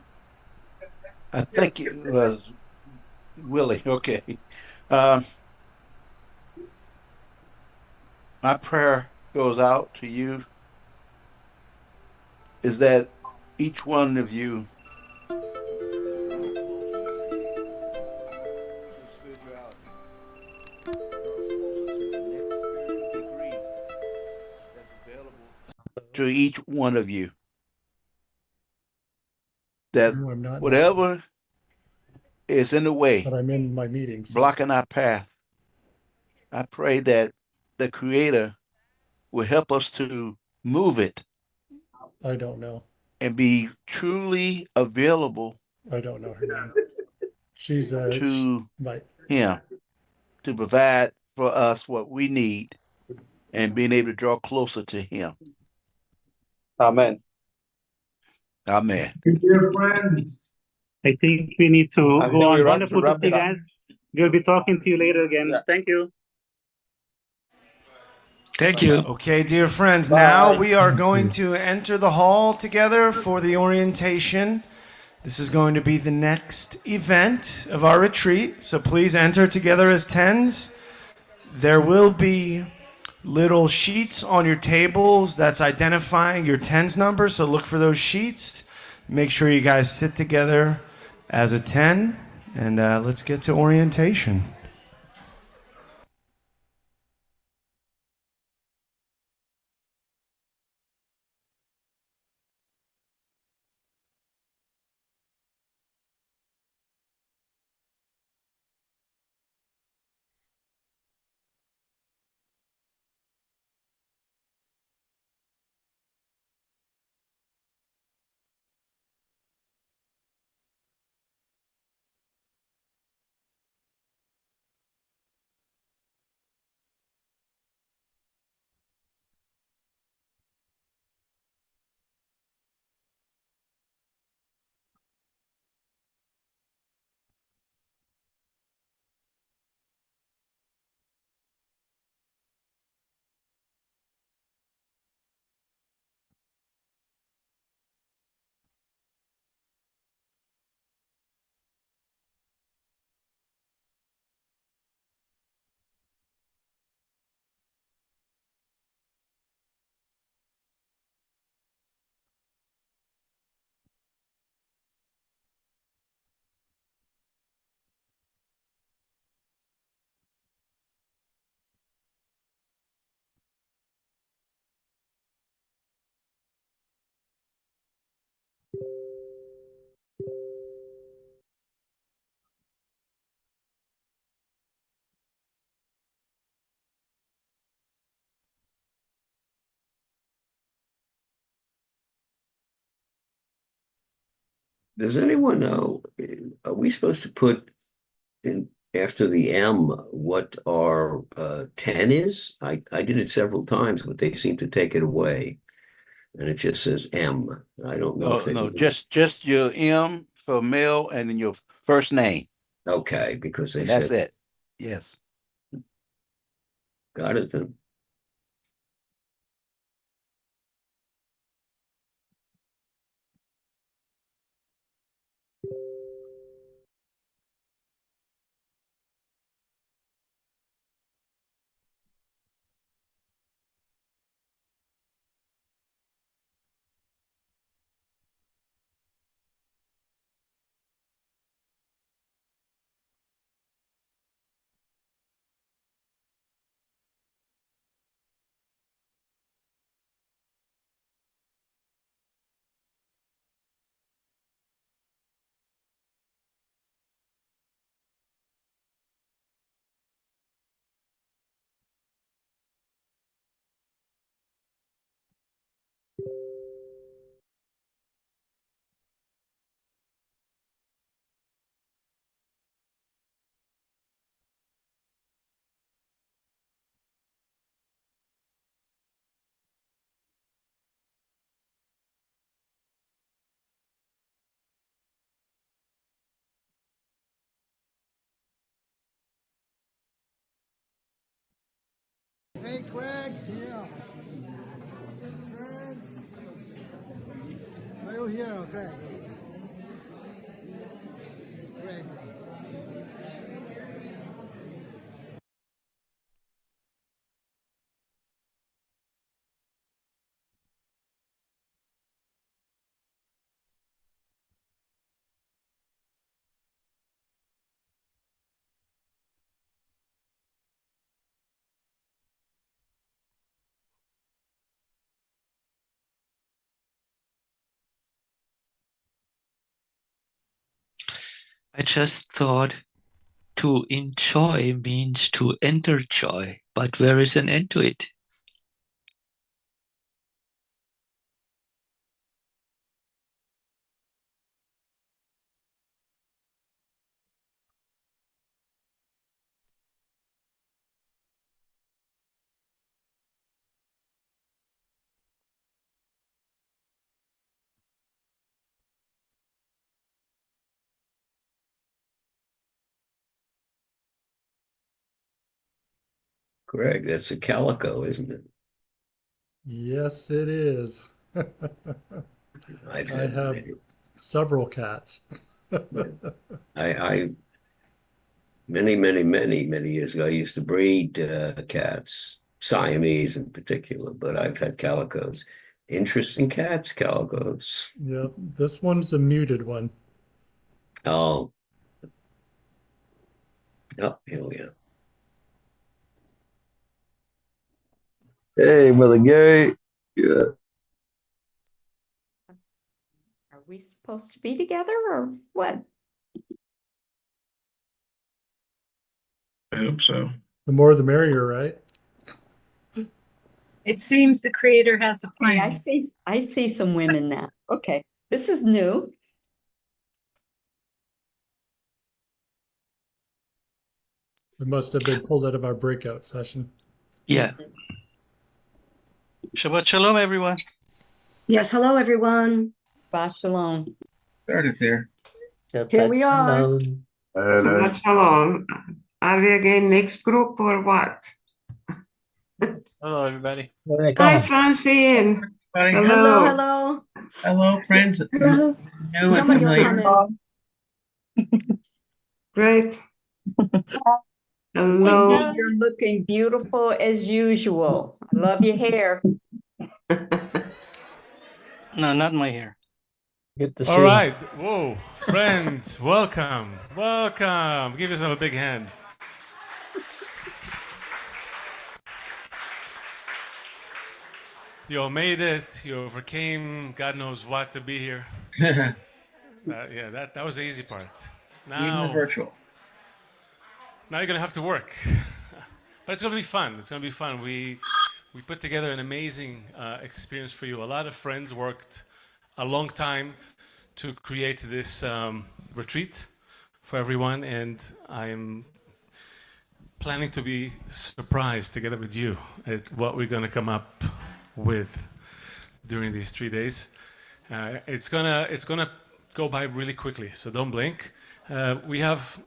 Speaker 2: I think it was Willie. Okay. My prayer goes out to you is that each one of you to each one of you that whatever is in the way,
Speaker 3: but I'm in my meetings,
Speaker 2: blocking our path, I pray that the Creator will help us to move it.
Speaker 3: I don't know.
Speaker 2: And be truly available.
Speaker 3: I don't know her name. She's
Speaker 2: to Him to provide for us what we need and being able to draw closer to Him.
Speaker 13: Amen.
Speaker 2: Amen.
Speaker 12: Dear friends, I think we need to
Speaker 13: I
Speaker 12: go
Speaker 13: think we
Speaker 12: on.
Speaker 13: wrap,
Speaker 12: Wonderful to
Speaker 13: wrap
Speaker 12: see
Speaker 13: it
Speaker 12: you
Speaker 13: up.
Speaker 12: guys. We'll be talking to you later again.
Speaker 13: Yeah.
Speaker 12: Thank you.
Speaker 9: Thank you.
Speaker 1: Okay, dear friends,
Speaker 13: Bye.
Speaker 1: now we are going to enter the hall together for the orientation. This is going to be the next event of our retreat, so please enter together as tens. There will be little sheets on your tables that's identifying your tens number, so look for those sheets. Make sure you guys sit together as a 10, and let's get to orientation.
Speaker 8: Does anyone know, are we supposed to put in after the M what our 10 is? I did it several times, but they seem to take it away. And it just says M. I don't know if they
Speaker 2: No, just your M for male and then your first name.
Speaker 8: Okay, because they
Speaker 2: And that's
Speaker 8: said
Speaker 2: it. Yes.
Speaker 8: got it then.
Speaker 17: Hey, Craig. Yeah. Friends. Are you here, Craig? It's Craig.
Speaker 9: I just thought to enjoy means to enter joy, but where is an end to it?
Speaker 8: Greg, that's a calico, isn't it?
Speaker 3: Yes, it is.
Speaker 8: I've
Speaker 3: I
Speaker 8: had
Speaker 3: have several cats.
Speaker 8: I many years ago, I used to breed cats, Siamese in particular, but I've had calicos. Interesting cats, calicos.
Speaker 3: Yep, this one's a muted one.
Speaker 8: Oh, oh, here we are.
Speaker 18: Hey, Brother Gary. Yeah.
Speaker 19: Are we supposed to be together or what?
Speaker 7: I hope so.
Speaker 3: The more the merrier, right?
Speaker 20: It seems the creator has a
Speaker 19: Okay,
Speaker 20: plan.
Speaker 19: I see some women now. Okay, this is new.
Speaker 3: We must have been pulled out of our breakout session.
Speaker 9: Yeah.
Speaker 21: Shabbat shalom, everyone.
Speaker 20: Yes, hello everyone.
Speaker 19: Shabbat shalom.
Speaker 21: Started there.
Speaker 20: Here we are.
Speaker 22: Shabbat shalom. Are we again next group or what?
Speaker 21: Hello, everybody.
Speaker 22: Hi, Francine.
Speaker 20: Hello, hello.
Speaker 21: Hello, friends. New and
Speaker 20: Somebody will
Speaker 21: familiar.
Speaker 20: come in.
Speaker 22: Great. Hello.
Speaker 19: Wendy, you're looking beautiful as usual. I love your hair.
Speaker 21: No, not my hair.
Speaker 23: Good to
Speaker 24: All right. Whoa, friends, welcome. Welcome. Give yourself a big hand. You all made it. You overcame God knows what to be here. Yeah, that was the easy part.
Speaker 21: Even virtual.
Speaker 24: Now you're going to have to work. But it's going to be fun. It's going to be fun. We put together an amazing experience for you. A lot of friends worked a long time to create this retreat for everyone, and I'm planning to be surprised together with you at what we're going to come up with during these 3 days. It's gonna go by really quickly, so don't blink. We have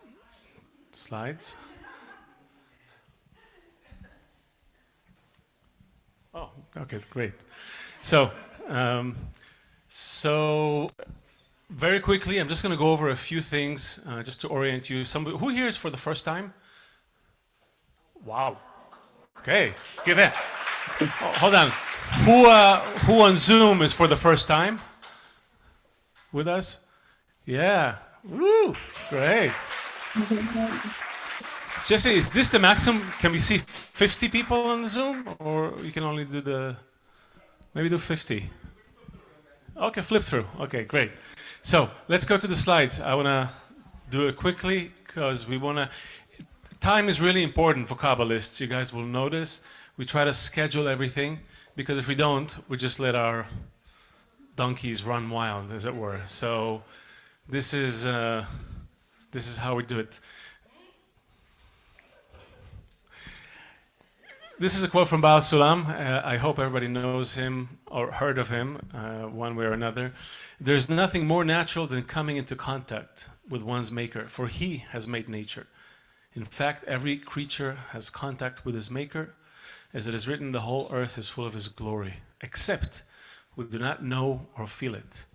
Speaker 24: slides. Oh, okay, great. So very quickly, I'm just going to go over a few things just to orient you. Who here is for the first time? Wow. Okay, give that. Oh, hold on. Who on Zoom is for the first time with us? Yeah. Woo! Great. Jesse, is this the maximum? Can we see 50 people on the Zoom, or you can only do maybe do 50? Okay, flip through. Okay, great. So let's go to the slides. I want to do it quickly because we want to. Time is really important for Kabbalists. You guys will notice we try to schedule everything, because if we don't, we just let our donkeys run wild, as it were. So this is how we do it. This is a quote from Baal Sulam. I hope everybody knows him or heard of him one way or another. There's nothing more natural than coming into contact with one's maker, for he has made nature. In fact, every creature has contact with his maker. As it is written, the whole earth is full of his glory, except we do not know or feel it.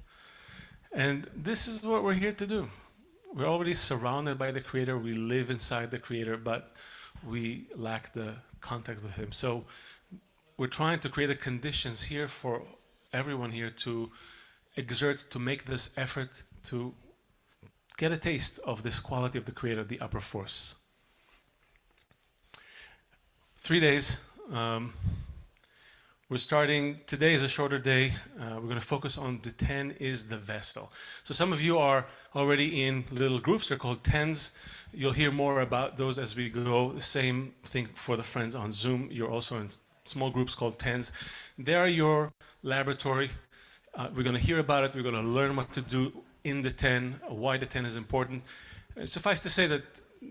Speaker 24: And this is what we're here to do. We're already surrounded by the Creator. We live inside the Creator, but we lack the contact with him. So we're trying to create the conditions here for everyone here to exert, to make this effort to get a taste of this quality of the Creator, the upper force. 3 days. We're starting, today is a shorter day. We're going to focus on the 10 is the vessel. So some of you are already in little groups. They're called 10s. You'll hear more about those as we go. Same thing for the friends on Zoom. You're also in small groups called 10s. They are your laboratory. We're going to hear about it. We're going to learn what to do in the 10, why the 10 is important. Suffice to say that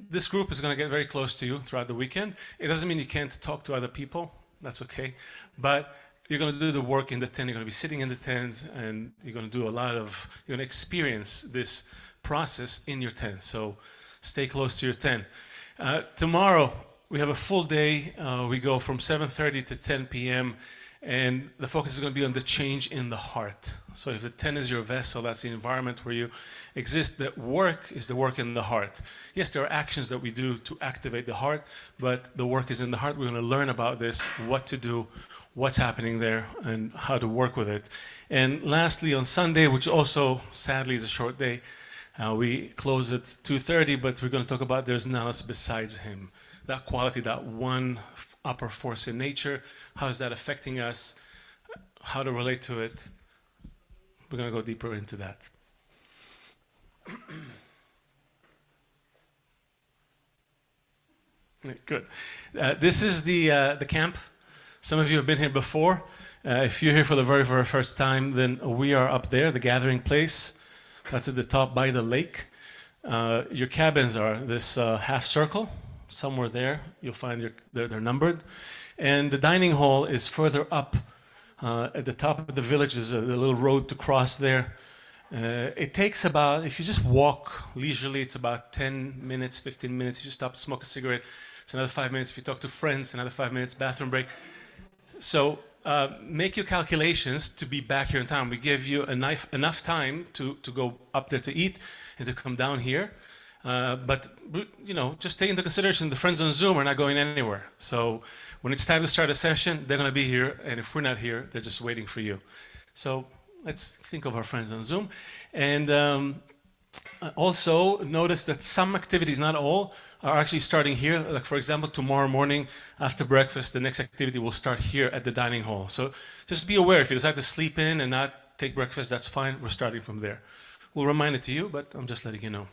Speaker 24: this group is going to get very close to you throughout the weekend. It doesn't mean you can't talk to other people. That's okay. But you're going to do the work in the 10. You're going to be sitting in the 10s, and you're going to do you're going to experience this process in your 10. So stay close to your 10. Tomorrow, we have a full day. We go from 7:30 to 10 p.m. and the focus is going to be on the change in the heart. So if the 10 is your vessel, that's the environment where you exist. The work is the work in the heart. Yes, there are actions that we do to activate the heart, but the work is in the heart. We're going to learn about this, what to do, what's happening there, and how to work with it. And lastly, on Sunday, which also sadly is a short day, we close at 2:30, but we're going to talk about there's none else besides him. That quality, that one upper force in nature, how is that affecting us, how to relate to it. We're going to go deeper into that. Good. This is the camp. Some of you have been here before. If you're here for the very, very first time, then we are up there, the gathering place. That's at the top by the lake. Your cabins are this half circle. Somewhere there, you'll find they're numbered. And the dining hall is further up at the top of the village. There's a little road to cross there. It takes about, if you just walk leisurely, it's about 10 minutes, 15 minutes. If you stop to smoke a cigarette, it's another 5 minutes. If you talk to friends, another 5 minutes, bathroom break. So make your calculations to be back here in town. We give you enough time to go up there to eat and to come down here. But you know, just take into consideration the friends on Zoom are not going anywhere. So when it's time to start a session, they're going to be here, and if we're not here, they're just waiting for you. So let's think of our friends on Zoom. And also notice that some activities, not all, are actually starting here. Like for example, tomorrow morning after breakfast, the next activity will start here at the dining hall. So just be aware, if you decide to sleep in and not take breakfast, that's fine. We're starting from there. We'll remind it to you, but I'm just letting you know.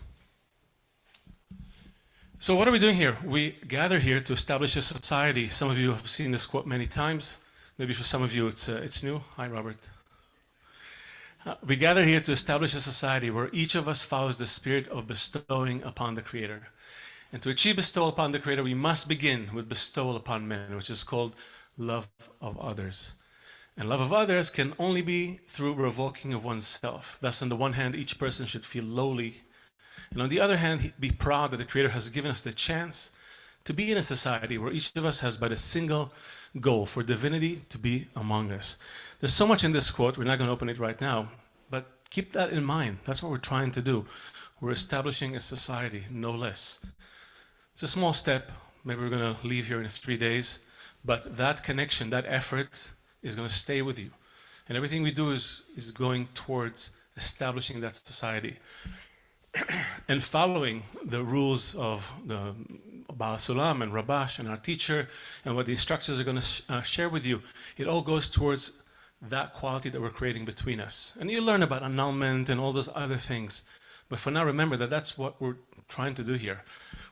Speaker 24: So what are we doing here? We gather here to establish a society. Some of you have seen this quote many times. Maybe for some of you it's new. Hi, Robert. We gather here to establish a society where each of us follows the spirit of bestowing upon the Creator. And to achieve bestowal upon the Creator, we must begin with bestowal upon men, which is called love of others. And love of others can only be through revoking of oneself. Thus, on the one hand, each person should feel lowly. And on the other hand, be proud that the Creator has given us the chance to be in a society where each of us has but a single goal, for divinity to be among us. There's so much in this quote, we're not going to open it right now, but keep that in mind. That's what we're trying to do. We're establishing a society, no less. It's a small step. Maybe we're going to leave here in 3 days, but that connection, that effort is going to stay with you. And everything we do is going towards establishing that society. And following the rules of the Baal Sulam and Rabash and our teacher and what the instructors are going to share with you, it all goes towards that quality that we're creating between us. And you learn about annulment and all those other things. But for now, remember that that's what we're trying to do here.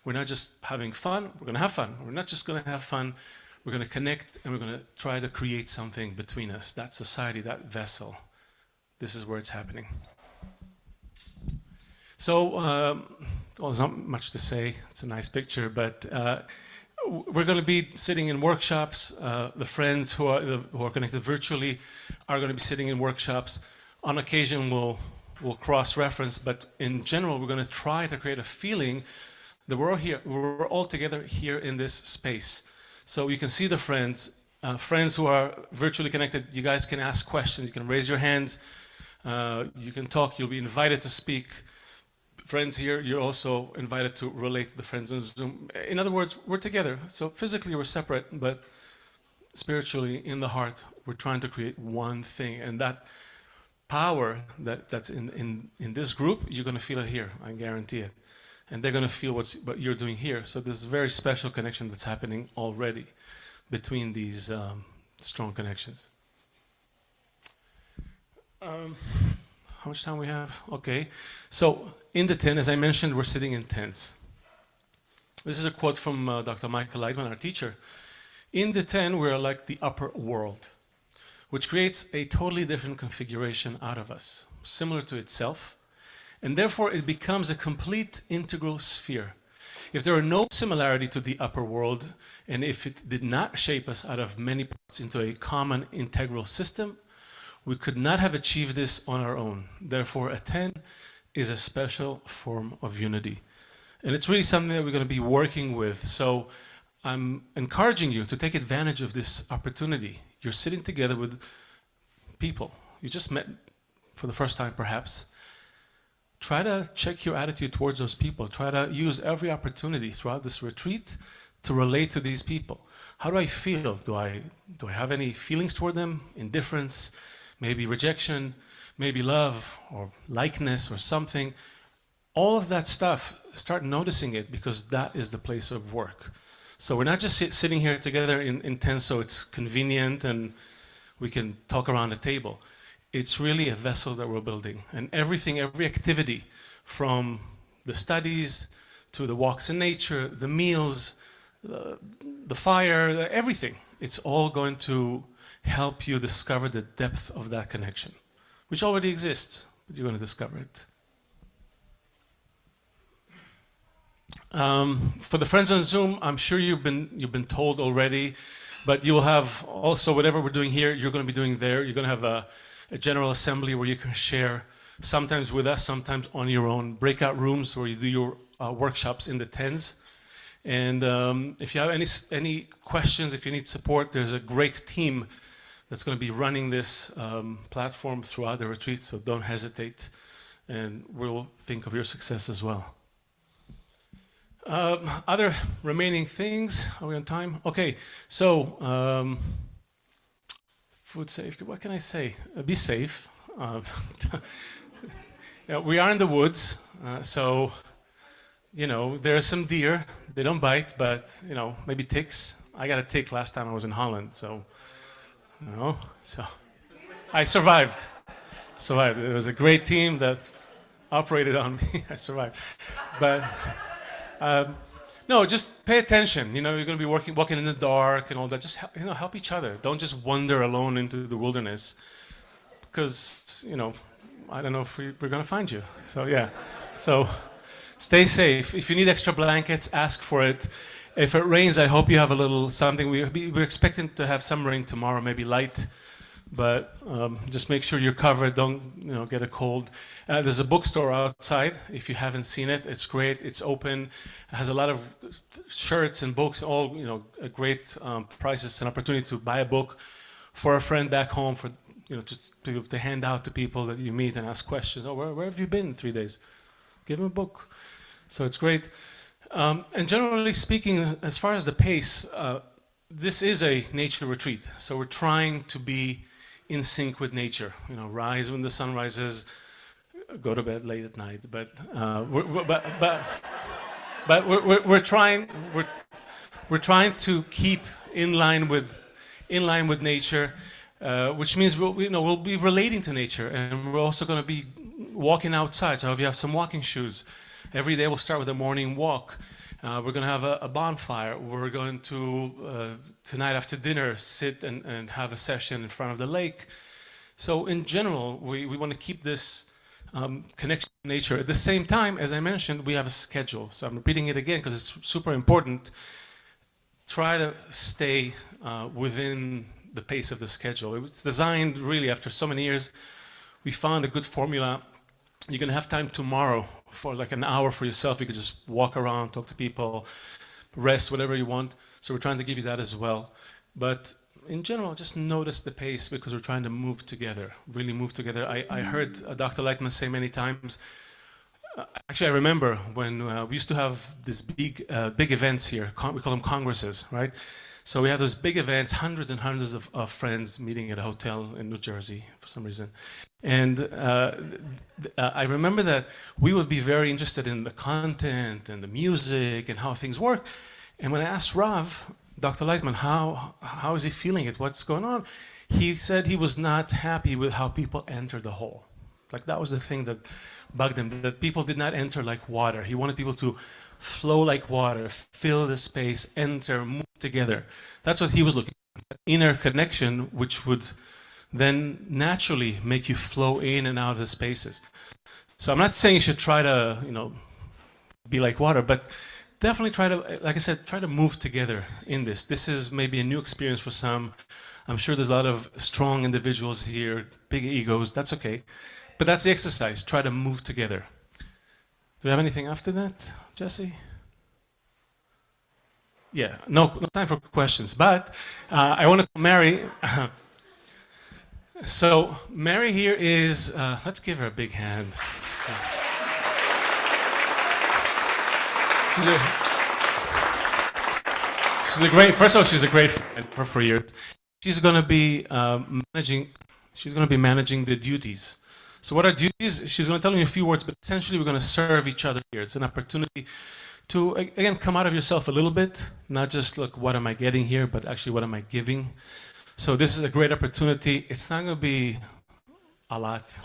Speaker 24: We're not just having fun, we're going to have fun. We're not just going to have fun, we're going to connect and we're going to try to create something between us. That society, that vessel. This is where it's happening. So, well, there's not much to say. It's a nice picture, but we're going to be sitting in workshops. The friends who are connected virtually are going to be sitting in workshops. On occasion, we'll cross-reference, but in general, we're going to try to create a feeling that we're all together here in this space. So you can see the friends who are virtually connected. You guys can ask questions. You can raise your hands. You can talk. You'll be invited to speak. Friends here, you're also invited to relate to the friends on Zoom. In other words, we're together. So physically we're separate, but spiritually in the heart, we're trying to create one thing. And that power that's in this group, you're going to feel it here. I guarantee it. And they're going to feel what you're doing here. So there's a very special connection that's happening already between these strong connections. How much time we have? Okay. So in the tent, as I mentioned, we're sitting in tents. This is a quote from Dr. Michael Leitman, our teacher. In the tent, we're like the upper world, which creates a totally different configuration out of us, similar to itself, and therefore it becomes a complete integral sphere. If there are no similarity to the upper world, and if it did not shape us out of many parts into a common integral system, we could not have achieved this on our own. Therefore, a 10 is a special form of unity. And it's really something that we're going to be working with. So I'm encouraging you to take advantage of this opportunity. You're sitting together with people you just met for the first time, perhaps. Try to check your attitude towards those people. Try to use every opportunity throughout this retreat to relate to these people. How do I feel? Do I have any feelings toward them? Indifference, maybe rejection, maybe love or likeness or something. All of that stuff, start noticing it, because that is the place of work. So we're not just sitting here together in tents so it's convenient and we can talk around the table. It's really a vessel that we're building. And everything, every activity, from the studies to the walks in nature, the meals, the fire, everything, it's all going to help you discover the depth of that connection, which already exists, but you're going to discover it. For the friends on Zoom, I'm sure you've been told already, but you will have also whatever we're doing here, you're going to be doing there. You're going to have a general assembly where you can share, sometimes with us, sometimes on your own, breakout rooms where you do your workshops in the tents. And if you have any questions, if you need support, there's a great team that's going to be running this platform throughout the retreat, so don't hesitate, and we'll think of your success as well. Other remaining things, are we on time? Okay, so food safety, what can I say? Be safe. Yeah, we are in the woods, so, you know, there are some deer. They don't bite, but, you know, maybe ticks. I got a tick last time I was in Holland, so, you know, so I survived. It was a great team that operated on me. I survived. But no, just pay attention. You know, you're going to be walking in the dark and all that. Just help each other. Don't just wander alone into the wilderness, because, you know, I don't know if we're going to find you. So yeah, so stay safe. If you need extra blankets, ask for it. If it rains, I hope you have a little something. We're expecting to have some rain tomorrow, maybe light, but just make sure you're covered. Don't get a cold. There's a bookstore outside. If you haven't seen it, it's great. It's open. It has a lot of shirts and books, all at great prices. It's an opportunity to buy a book for a friend back home, for just to hand out to people that you meet and ask questions. Oh, where have you been 3 days? Give them a book. So it's great. And generally speaking, as far as the pace, this is a nature retreat. So we're trying to be in sync with nature. Rise when the sun rises, go to bed late at night. But we're trying to keep in line with nature, which means we'll be relating to nature, and we're also going to be walking outside. So if you have some walking shoes, every day we'll start with a morning walk. We're going to have a bonfire. We're going to, tonight after dinner, sit and have a session in front of the lake. So in general, we want to keep this connection to nature. At the same time, as I mentioned, we have a schedule. So I'm repeating it again because it's super important. Try to stay within the pace of the schedule. It was designed really after so many years. We found a good formula. You're going to have time tomorrow for like an hour for yourself. You could just walk around, talk to people, rest, whatever you want. So we're trying to give you that as well. But in general, just notice the pace, because we're trying to move together, really move together. I heard Dr. Lightman say many times, actually I remember when we used to have these big events here, we call them congresses, right? So we had those big events, hundreds and hundreds of friends meeting at a hotel in New Jersey for some reason. And I remember that we would be very interested in the content and the music and how things work. And when I asked Rav, Dr. Lightman, how is he feeling it? What's going on? He said he was not happy with how people entered the hall. Like that was the thing that bugged him, that people did not enter like water. He wanted people to flow like water, fill the space, enter, move together. That's what he was looking for, inner connection, which would then naturally make you flow in and out of the spaces. So I'm not saying you should try to, be like water, but definitely try to, like I said, try to move together in this. This is maybe a new experience for some. I'm sure there's a lot of strong individuals here, big egos, that's okay. But that's the exercise, try to move together. Do we have anything after that, Jesse? Yeah, no time for questions. But I want to Mary. So Mary here is. Let's give her a big hand. She's a great. First of all, she's a great friend for years. She's going to be managing. She's going to be managing the duties. So what are duties? She's going to tell you in a few words, but essentially we're going to serve each other here. It's an opportunity to, again, come out of yourself a little bit, not just look, what am I getting here, but actually what am I giving? So this is a great opportunity. It's not going to be a lot.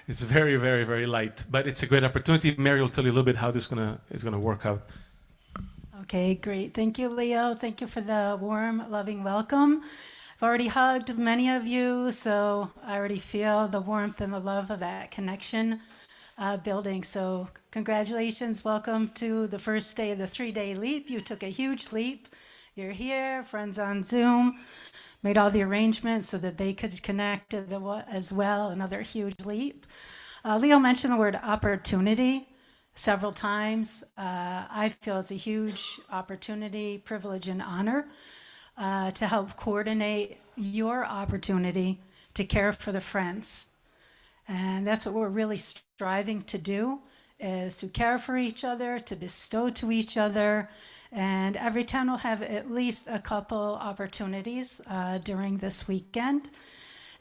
Speaker 24: It's very, very, very light, but it's a great opportunity. Mary will tell you a little bit how this is going to work out.
Speaker 5: Okay, great. Thank you, Leo. Thank you for the warm, loving welcome. I've already hugged many of you, so I already feel the warmth and the love of that connection building. So congratulations. Welcome to the first day of the 3-day leap. You took a huge leap. You're here, friends on Zoom, made all the arrangements so that they could connect as well. Another huge leap. Leo mentioned the word opportunity several times. I feel it's a huge opportunity, privilege, and honor to help coordinate your opportunity to care for the friends. And that's what we're really striving to do, is to care for each other, to bestow to each other. And every town will have at least a couple opportunities during this weekend.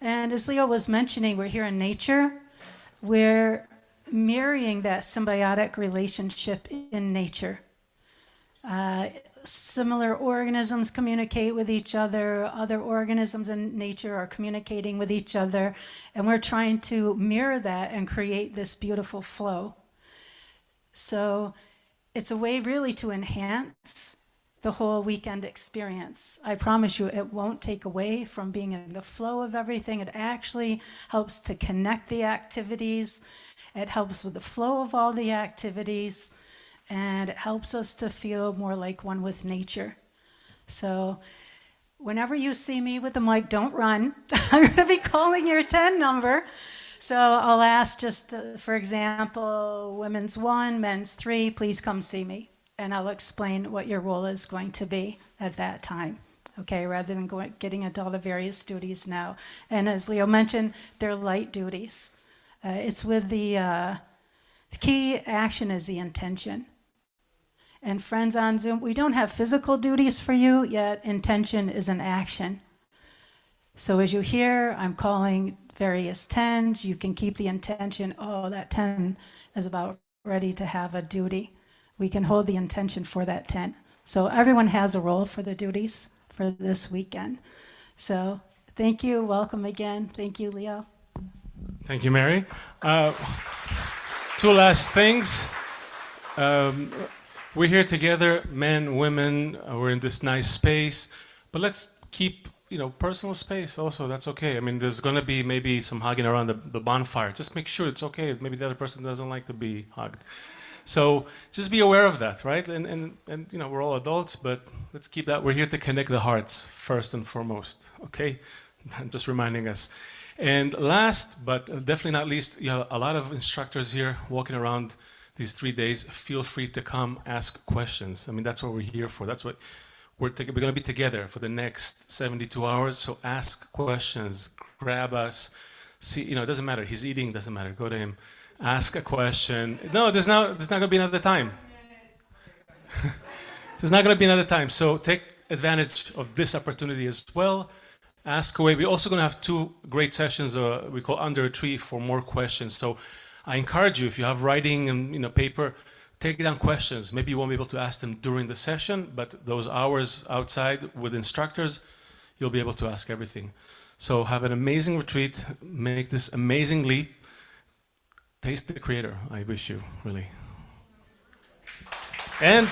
Speaker 5: And as Leo was mentioning, we're here in nature. We're mirroring that symbiotic relationship in nature. Similar organisms communicate with each other. Other organisms in nature are communicating with each other. And we're trying to mirror that and create this beautiful flow. So it's a way really to enhance the whole weekend experience. I promise you it won't take away from being in the flow of everything. It actually helps to connect the activities. It helps with the flow of all the activities. And it helps us to feel more like one with nature. So whenever you see me with the mic, don't run. I'm going to be calling your 10 number. So I'll ask just, for example, women's 1, men's 3, please come see me. And I'll explain what your role is going to be at that time. Okay, rather than getting into all the various duties now. And as Leo mentioned, they're light duties. It's with the key action is the intention. And friends on Zoom, we don't have physical duties for you, yet intention is an action. So as you hear, I'm calling various 10s. You can keep the intention, oh, that 10 is about ready to have a duty. We can hold the intention for that 10. So everyone has a role for the duties for this weekend. So thank you. Welcome again. Thank you, Leo.
Speaker 24: Thank you, Mary. Two last things. We're here together, men, women. We're in this nice space, but let's keep, personal space also. That's okay. I mean, there's going to be maybe some hugging around the bonfire. Just make sure it's okay. Maybe the other person doesn't like to be hugged. So just be aware of that, right? And we're all adults, but let's keep that. We're here to connect the hearts first and foremost. Okay, I'm just reminding us. And last, but definitely not least, you have a lot of instructors here walking around these 3 days. Feel free to come ask questions. I mean, that's what we're here for. That's what we're going to be together for the next 72 hours. So ask questions, grab us. See, it doesn't matter. He's eating, doesn't matter. Go to him. Ask a question. No, there's not going to be another time. There's not going to be another time. So take advantage of this opportunity as well. Ask away. We're also going to have 2 great sessions we call Under a Tree for more questions. So I encourage you, if you have writing and paper, take down questions. Maybe you won't be able to ask them during the session, but those hours outside with instructors, you'll be able to ask everything. So have an amazing retreat. Make this amazing leap. Taste the Creator, I wish you, really. And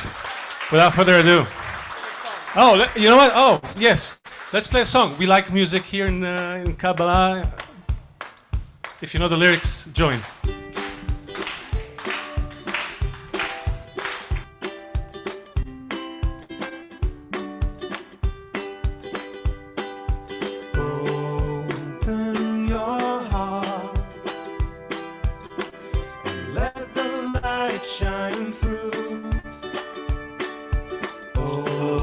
Speaker 24: without further ado, oh, you know what? Oh, yes, let's play a song. We like music here in Kabbalah. If you know the lyrics, join.
Speaker 6: Open your heart and let the light shine through. Oh,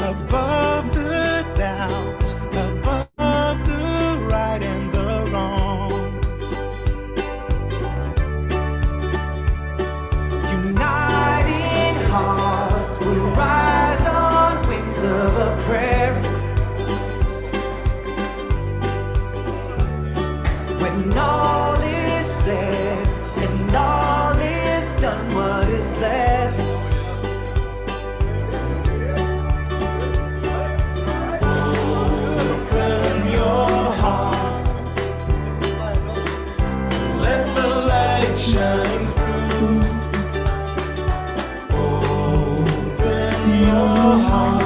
Speaker 6: above the doubts, above the right and the wrong. Uniting hearts will rise on wings of a prayer. When all is said and all is done, what is left? Open your heart, let the light shine through. Open your heart,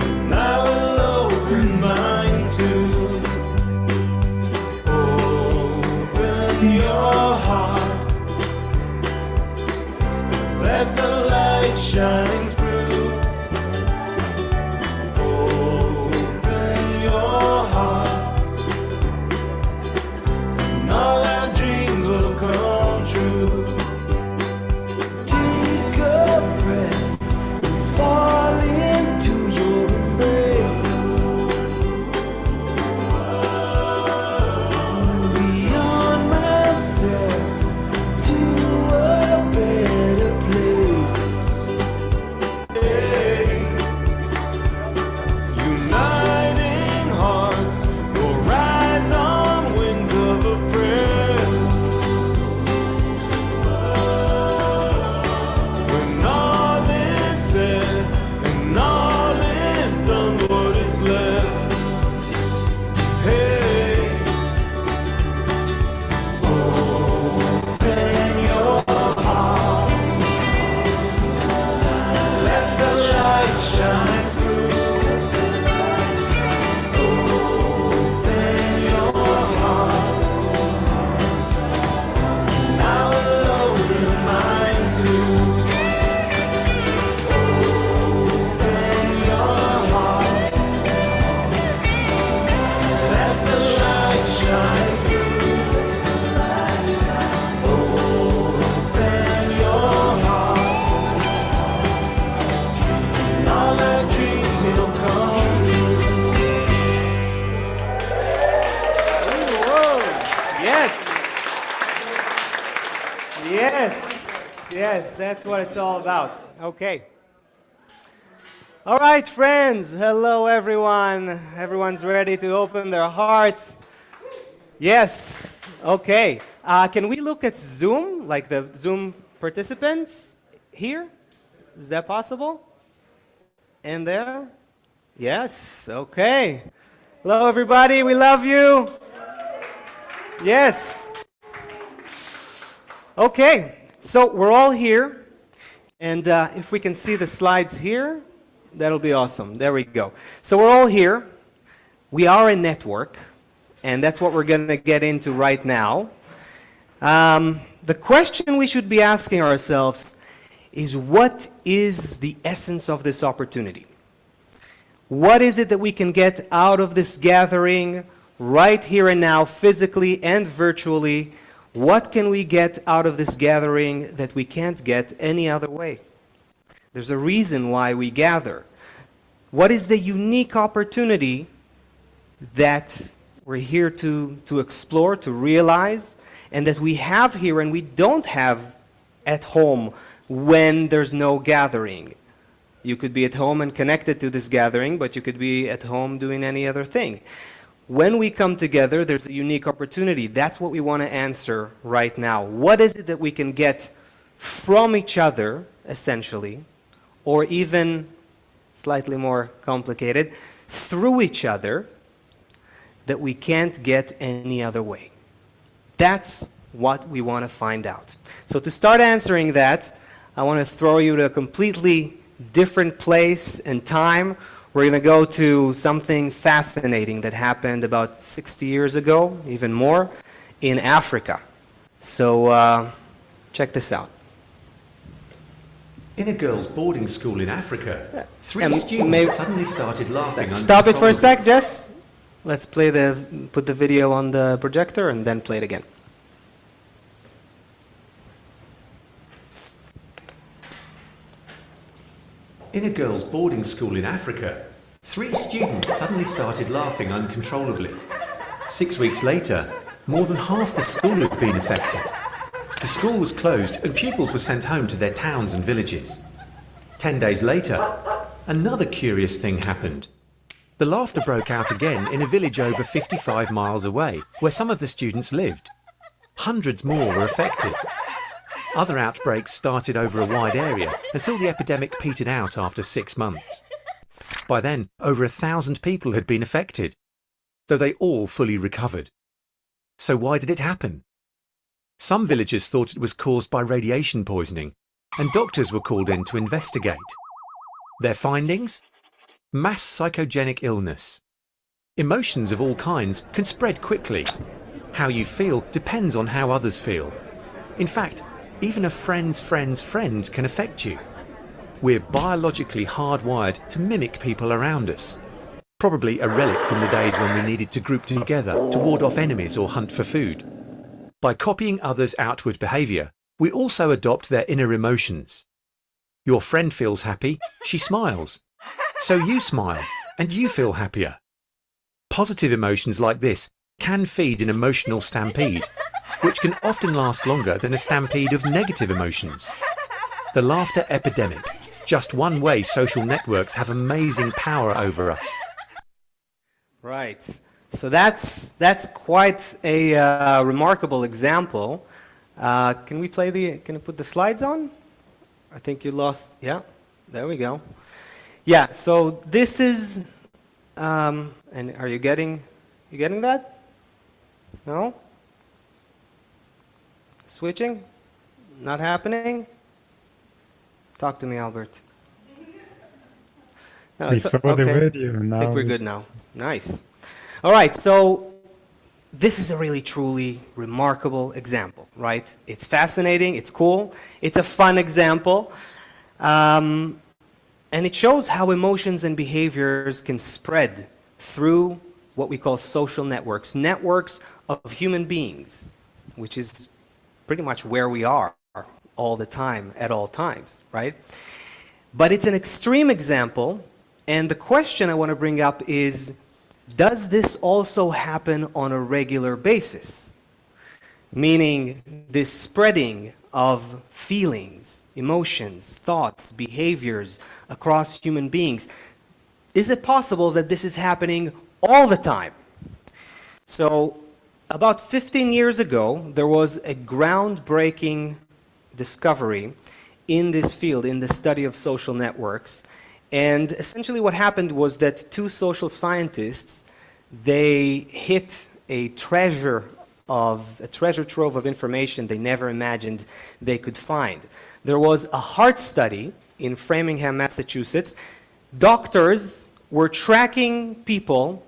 Speaker 6: and I will open mine too. Open your heart, let the light shine through. Open your heart, and all our dreams will come true. Take a breath and fall into your embrace. Beyond myself to a better place. Hey. Uniting hearts will rise on wings of a prayer. When all is said and all is done, what is left? Hey, open your heart, let the light shine through. Open your heart, and I will open mine too. Open your heart, let the light shine through. Open your heart, and all our dreams will come true.
Speaker 1: Whoa. Yes. Yes, that's what it's all about. Okay. All right, friends. Hello, everyone. Everyone's ready to open their hearts. Yes. Okay. Can we look at Zoom, like the Zoom participants here? Is that possible? And there? Yes. Okay. Hello, everybody. We love you. Yes. Okay. So we're all here. And if we can see the slides here, that'll be awesome. There we go. So we're all here. We are a network. And that's what we're going to get into right now. The question we should be asking ourselves is, what is the essence of this opportunity? What is it that we can get out of this gathering right here and now, physically and virtually? What can we get out of this gathering that we can't get any other way? There's a reason why we gather. What is the unique opportunity that we're here to explore, to realize, and that we have here and we don't have at home when there's no gathering? You could be at home and connected to this gathering, but you could be at home doing any other thing. When we come together, there's a unique opportunity. That's what we want to answer right now. What is it that we can get from each other, essentially, or even slightly more complicated, through each other, that we can't get any other way? That's what we want to find out. So to start answering that, I want to throw you to a completely different place and time. We're going to go to something fascinating that happened about 60 years ago, even more, in Africa. So check this out.
Speaker 4: In a girls' boarding school in Africa, three students suddenly started laughing.
Speaker 1: Stop it for a sec, Jess. Let's put the video on the projector and then play it again.
Speaker 4: In a girls' boarding school in Africa, 3 students suddenly started laughing uncontrollably. 6 weeks later, more than half the school had been affected. The school was closed and pupils were sent home to their towns and villages. 10 days later, another curious thing happened. The laughter broke out again in a village over 55 miles away, where some of the students lived. Hundreds more were affected. Other outbreaks started over a wide area until the epidemic petered out after 6 months. By then, over 1,000 people had been affected, though they all fully recovered. So why did it happen? Some villagers thought it was caused by radiation poisoning, and doctors were called in to investigate. Their findings? Mass psychogenic illness. Emotions of all kinds can spread quickly. How you feel depends on how others feel. In fact, even a friend's friend's friend can affect you. We're biologically hardwired to mimic people around us. Probably a relic from the days when we needed to group together to ward off enemies or hunt for food. By copying others' outward behaviour, we also adopt their inner emotions. Your friend feels happy, she smiles. So you smile, and you feel happier. Positive emotions like this can feed an emotional stampede, which can often last longer than a stampede of negative emotions. The laughter epidemic, just one way social networks have amazing power over us.
Speaker 11: Right. So that's quite a remarkable example. Can you put the slides on? I think you lost, yeah, there we go. Yeah, so this is, and are you getting that? No? Switching? Not happening? Talk to me, Albert. No,
Speaker 14: We saw the video now.
Speaker 11: I think we're good now. Nice. All right, so this is a really, truly remarkable example, right? It's fascinating, it's cool, it's a fun example. And it shows how emotions and behaviors can spread through what we call social networks, networks of human beings, which is pretty much where we are all the time, at all times, right? But it's an extreme example, and the question I want to bring up is, does this also happen on a regular basis? Meaning this spreading of feelings, emotions, thoughts, behaviors across human beings. Is it possible that this is happening all the time? So about 15 years ago, there was a groundbreaking discovery in this field, in the study of social networks. And essentially what happened was that 2 social scientists, they hit a treasure trove of information they never imagined they could find. There was a heart study in Framingham, Massachusetts. Doctors were tracking people,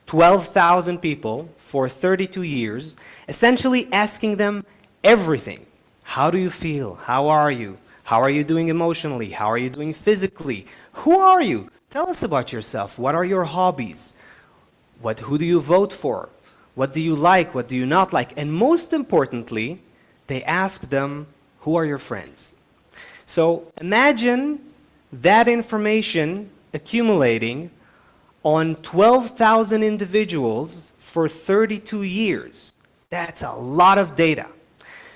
Speaker 11: 12,000 people, for 32 years, essentially asking them everything. How do you feel? How are you? How are you doing emotionally? How are you doing physically? Who are you? Tell us about yourself. What are your hobbies? Who do you vote for? What do you like? What do you not like? And most importantly, they asked them, who are your friends? So imagine that information accumulating on 12,000 individuals for 32 years. That's a lot of data.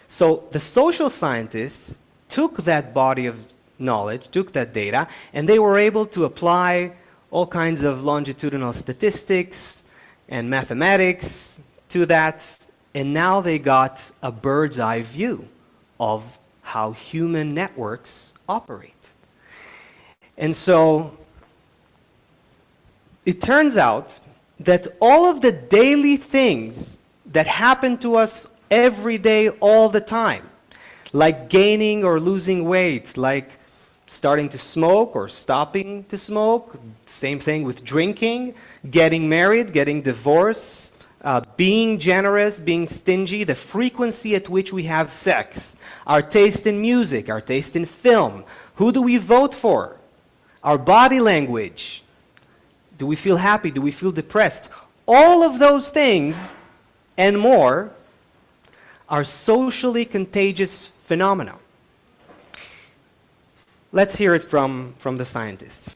Speaker 11: So the social scientists took that body of knowledge, took that data, and they were able to apply all kinds of longitudinal statistics and mathematics to that, and now they got a bird's eye view of how human networks operate. And so it turns out that all of the daily things that happen to us every day, all the time, like gaining or losing weight, like starting to smoke or stopping to smoke, same thing with drinking, getting married, getting divorced, being generous, being stingy, the frequency at which we have sex, our taste in music, our taste in film, who do we vote for, our body language, do we feel happy, do we feel depressed? All of those things and more are socially contagious phenomena. Let's hear it from the scientists.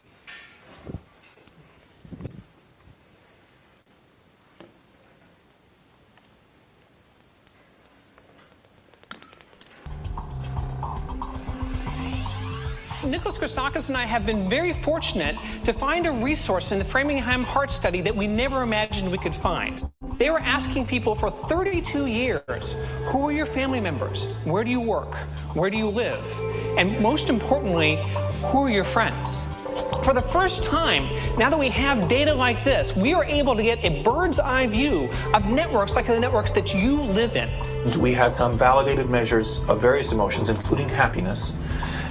Speaker 10: Nicholas Christakis and I have been very fortunate to find a resource in the Framingham Heart Study that we never imagined we could find. They were asking people for 32 years, who are your family members? Where do you work? Where do you live? And most importantly, who are your friends? For the first time, now that we have data like this, we are able to get a bird's eye view of networks like the networks that you live in.
Speaker 14: We had some validated measures of various emotions, including happiness.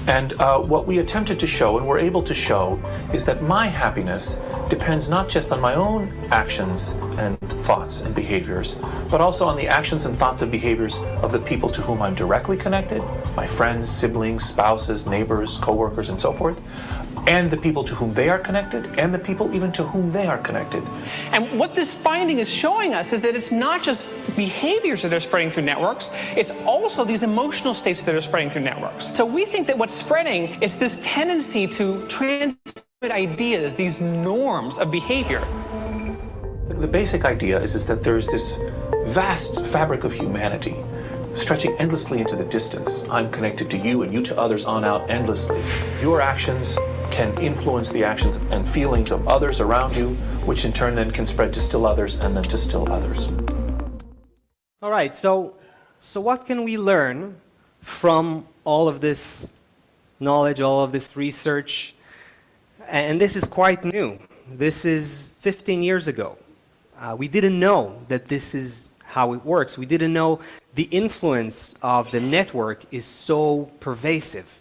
Speaker 14: And what we attempted to show, and were able to show, is that my happiness depends not just on my own actions and thoughts and behaviors, but also on the actions and thoughts and behaviors of the people to whom I'm directly connected, my friends, siblings, spouses, neighbors, coworkers, and so forth, and the people to whom they are connected, and the people even to whom they are connected.
Speaker 10: And what this finding is showing us is that it's not just behaviors that are spreading through networks, it's also these emotional states that are spreading through networks. So we think that what's spreading is this tendency to transmit ideas, these norms of behavior.
Speaker 14: The basic idea is that there is this vast fabric of humanity stretching endlessly into the distance. I'm connected to you and you to others on out endlessly. Your actions can influence the actions and feelings of others around you, which in turn then can spread to still others and then to still others.
Speaker 11: All right, so what can we learn from all of this knowledge, all of this research? And this is quite new. This is 15 years ago. We didn't know that this is how it works. We didn't know the influence of the network is so pervasive.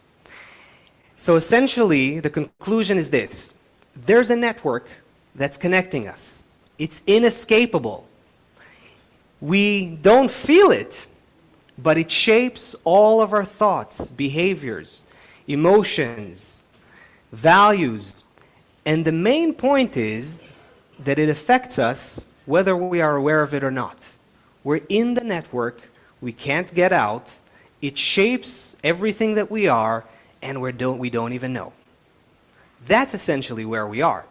Speaker 11: So essentially, the conclusion is this. There's a network that's connecting us. It's inescapable. We don't feel it, but it shapes all of our thoughts, behaviors, emotions, values. And the main point is that it affects us whether we are aware of it or not. We're in the network, we can't get out, it shapes everything that we are, and we don't even know. That's essentially where we are.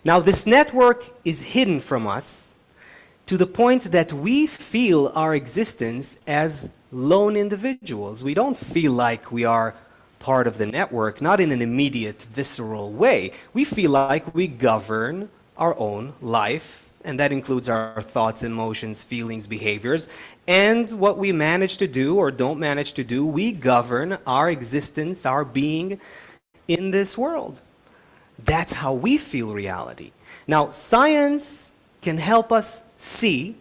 Speaker 11: Now, this network is hidden from us to the point that we feel our existence as lone individuals. We don't feel like we are part of the network, not in an immediate, visceral way. We feel like we govern our own life, and that includes our thoughts, emotions, feelings, behaviors. And what we manage to do or don't manage to do, we govern our existence, our being in this world. That's how we feel reality. Now, science can help us see,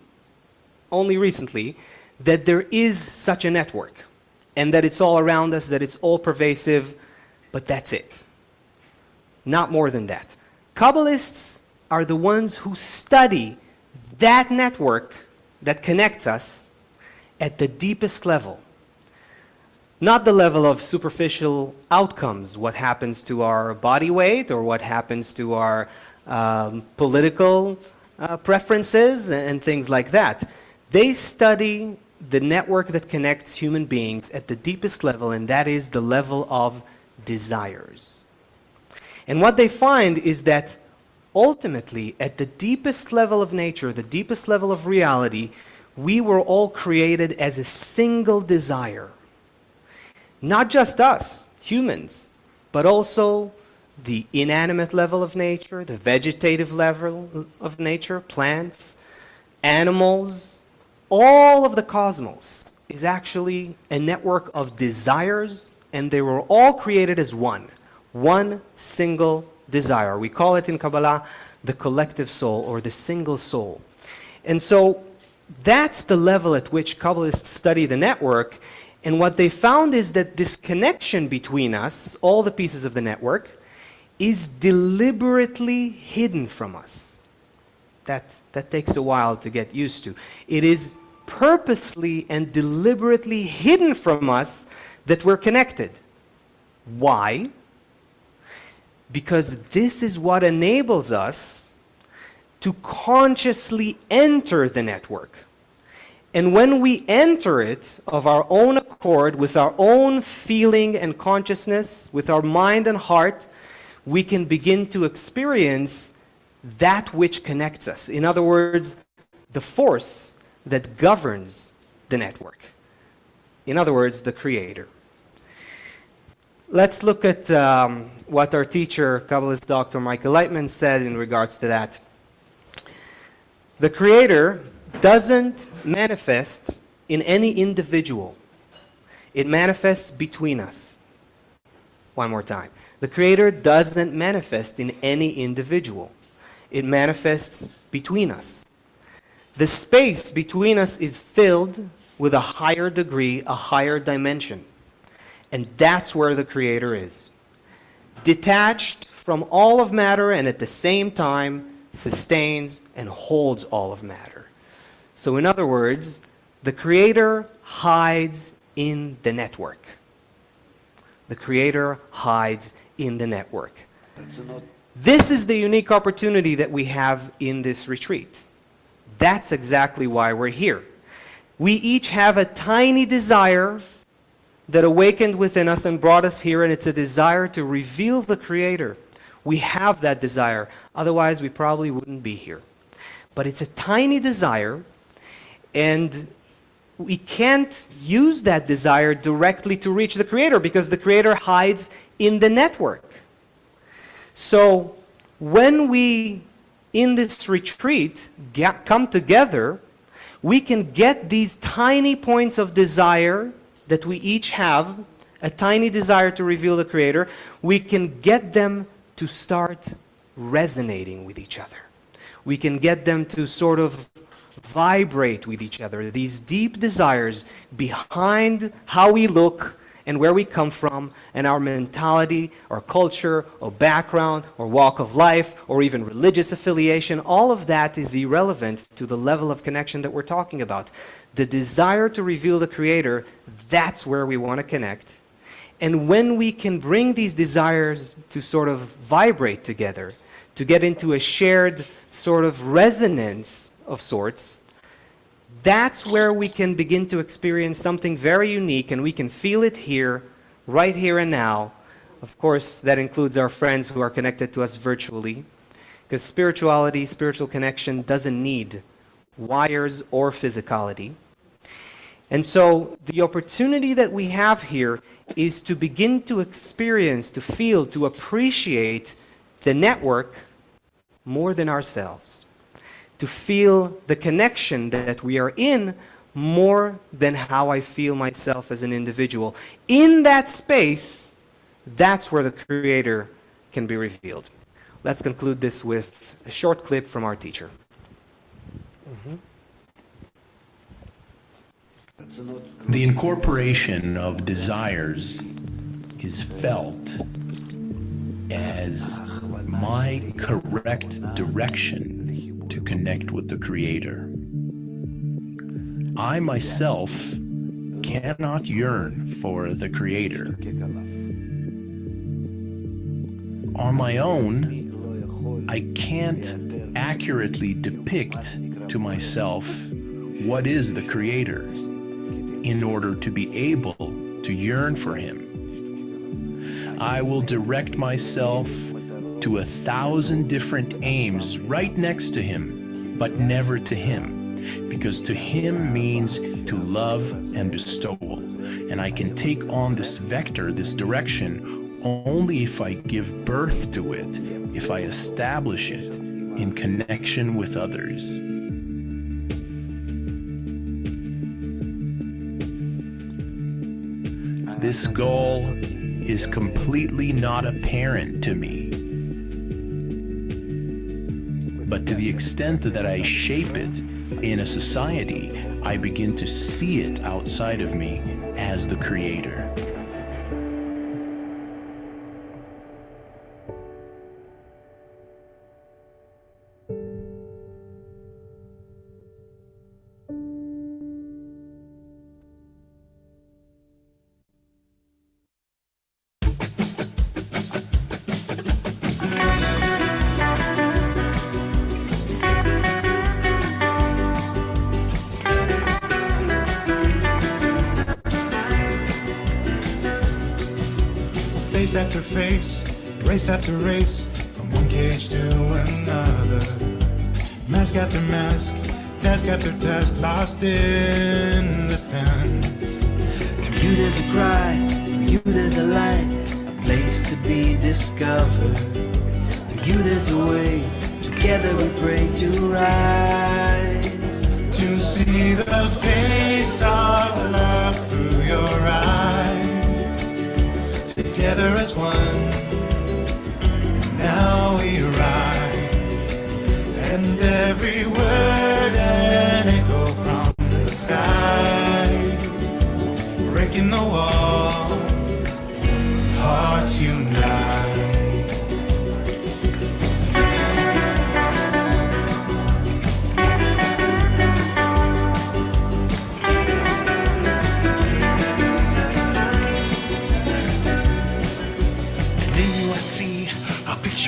Speaker 11: only recently, that there is such a network, and that it's all around us, that it's all pervasive, but that's it. Not more than that. Kabbalists are the ones who study that network that connects us at the deepest level. Not the level of superficial outcomes, what happens to our body weight or what happens to our political preferences and things like that. They study the network that connects human beings at the deepest level, and that is the level of desires. And what they find is that ultimately, at the deepest level of nature, the deepest level of reality, we were all created as a single desire. Not just us, humans, but also the inanimate level of nature, the vegetative level of nature, plants, animals. All of the cosmos is actually a network of desires, and they were all created as one single desire. We call it in Kabbalah the collective soul or the single soul. And so that's the level at which Kabbalists study the network. And what they found is that this connection between us, all the pieces of the network, is deliberately hidden from us. That takes a while to get used to. It is purposely and deliberately hidden from us that we're connected. Why? Because this is what enables us to consciously enter the network. And when we enter it of our own accord, accord with our own feeling and consciousness, with our mind and heart, we can begin to experience that which connects us. In other words, the force that governs the network. In other words, the Creator. Let's look at what our teacher, Kabbalist Dr. Michael Lightman, said in regards to that. The Creator doesn't manifest in any individual. It manifests between us. One more time. The Creator doesn't manifest in any individual. It manifests between us. The space between us is filled with a higher degree, a higher dimension. And that's where the Creator is. Detached from all of matter and at the same time sustains and holds all of matter. So in other words, the Creator hides in the network. The Creator hides in the network. This is the unique opportunity that we have in this retreat. That's exactly why we're here. We each have a tiny desire that awakened within us and brought us here, and it's a desire to reveal the Creator. We have that desire. Otherwise, we probably wouldn't be here. But it's a tiny desire, and we can't use that desire directly to reach the Creator because the Creator hides in the network. So when we, in this retreat, come together, we can get these tiny points of desire that we each have, a tiny desire to reveal the Creator. We can get them to start resonating with each other. We can get them to sort of vibrate with each other. These deep desires behind how we look and where we come from and our mentality or culture or background or walk of life or even religious affiliation, all of that is irrelevant to the level of connection that we're talking about. The desire to reveal the Creator, that's where we want to connect. And when we can bring these desires to sort of vibrate together, to get into a shared sort of resonance of sorts, that's where we can begin to experience something very unique, and we can feel it here, right here and now. Of course, that includes our friends who are connected to us virtually, because spirituality, spiritual connection doesn't need wires or physicality. And so the opportunity that we have here is to begin to experience, to feel, to appreciate the network more than ourselves. To feel the connection that we are in more than how I feel myself as an individual. In that space, that's where the Creator can be revealed. Let's conclude this with a short clip from our teacher.
Speaker 12: The incorporation of desires is felt as my correct direction to connect with the Creator. I myself cannot yearn for the Creator. On my own, I can't accurately depict to myself what is the Creator in order to be able to yearn for Him. I will direct myself to 1,000 different aims right next to Him, but never to Him, because to Him means to love and bestowal. And I can take on this vector, this direction, only if I give birth to it, if I establish it in connection with others. This goal is completely not apparent to me. But to the extent that I shape it in a society, I begin to see it outside of me as the Creator.
Speaker 13: face, race after race, from one cage to another. Mask after mask, task after task, lost in the sands.
Speaker 6: Through you there's a cry, through you there's a light, a place to be discovered. Through you there's a way, together we pray to rise.
Speaker 13: To see the face of love through your eyes. Together as one, and now we rise. And every word an echo from the skies. Breaking the walls, hearts unite.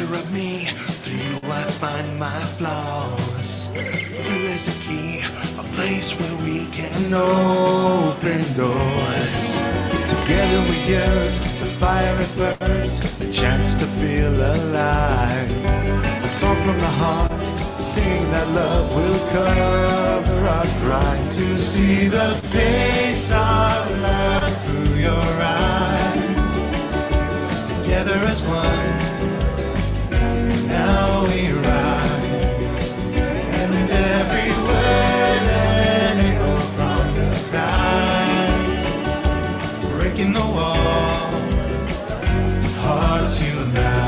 Speaker 6: Of me, through you I find my flaws. Through there's a key, a place where we can open doors.
Speaker 13: Together we yearn, the fire it burns, a chance to feel alive. A song from the heart, singing that love will cover our grind. To see the face of love through your eyes. Together as one, now we rise, and every word an echo from the sky, breaking the wall, hearts unite.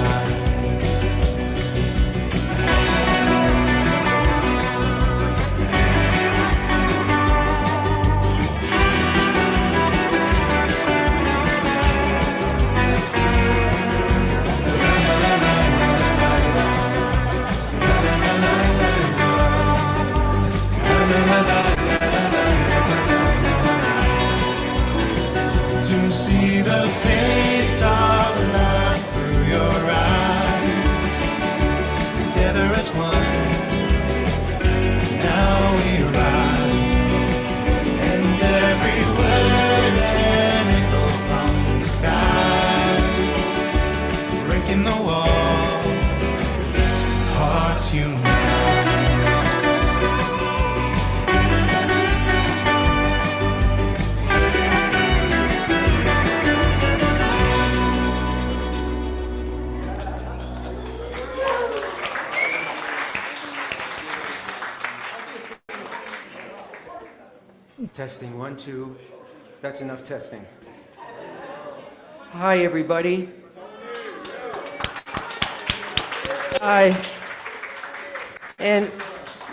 Speaker 13: To see the face of love through your eyes. Together as one, now we rise. And every word an echo from the sky, breaking the wall, hearts unite.
Speaker 15: Testing, 1, 2. That's enough testing. Hi, everybody. Hi. And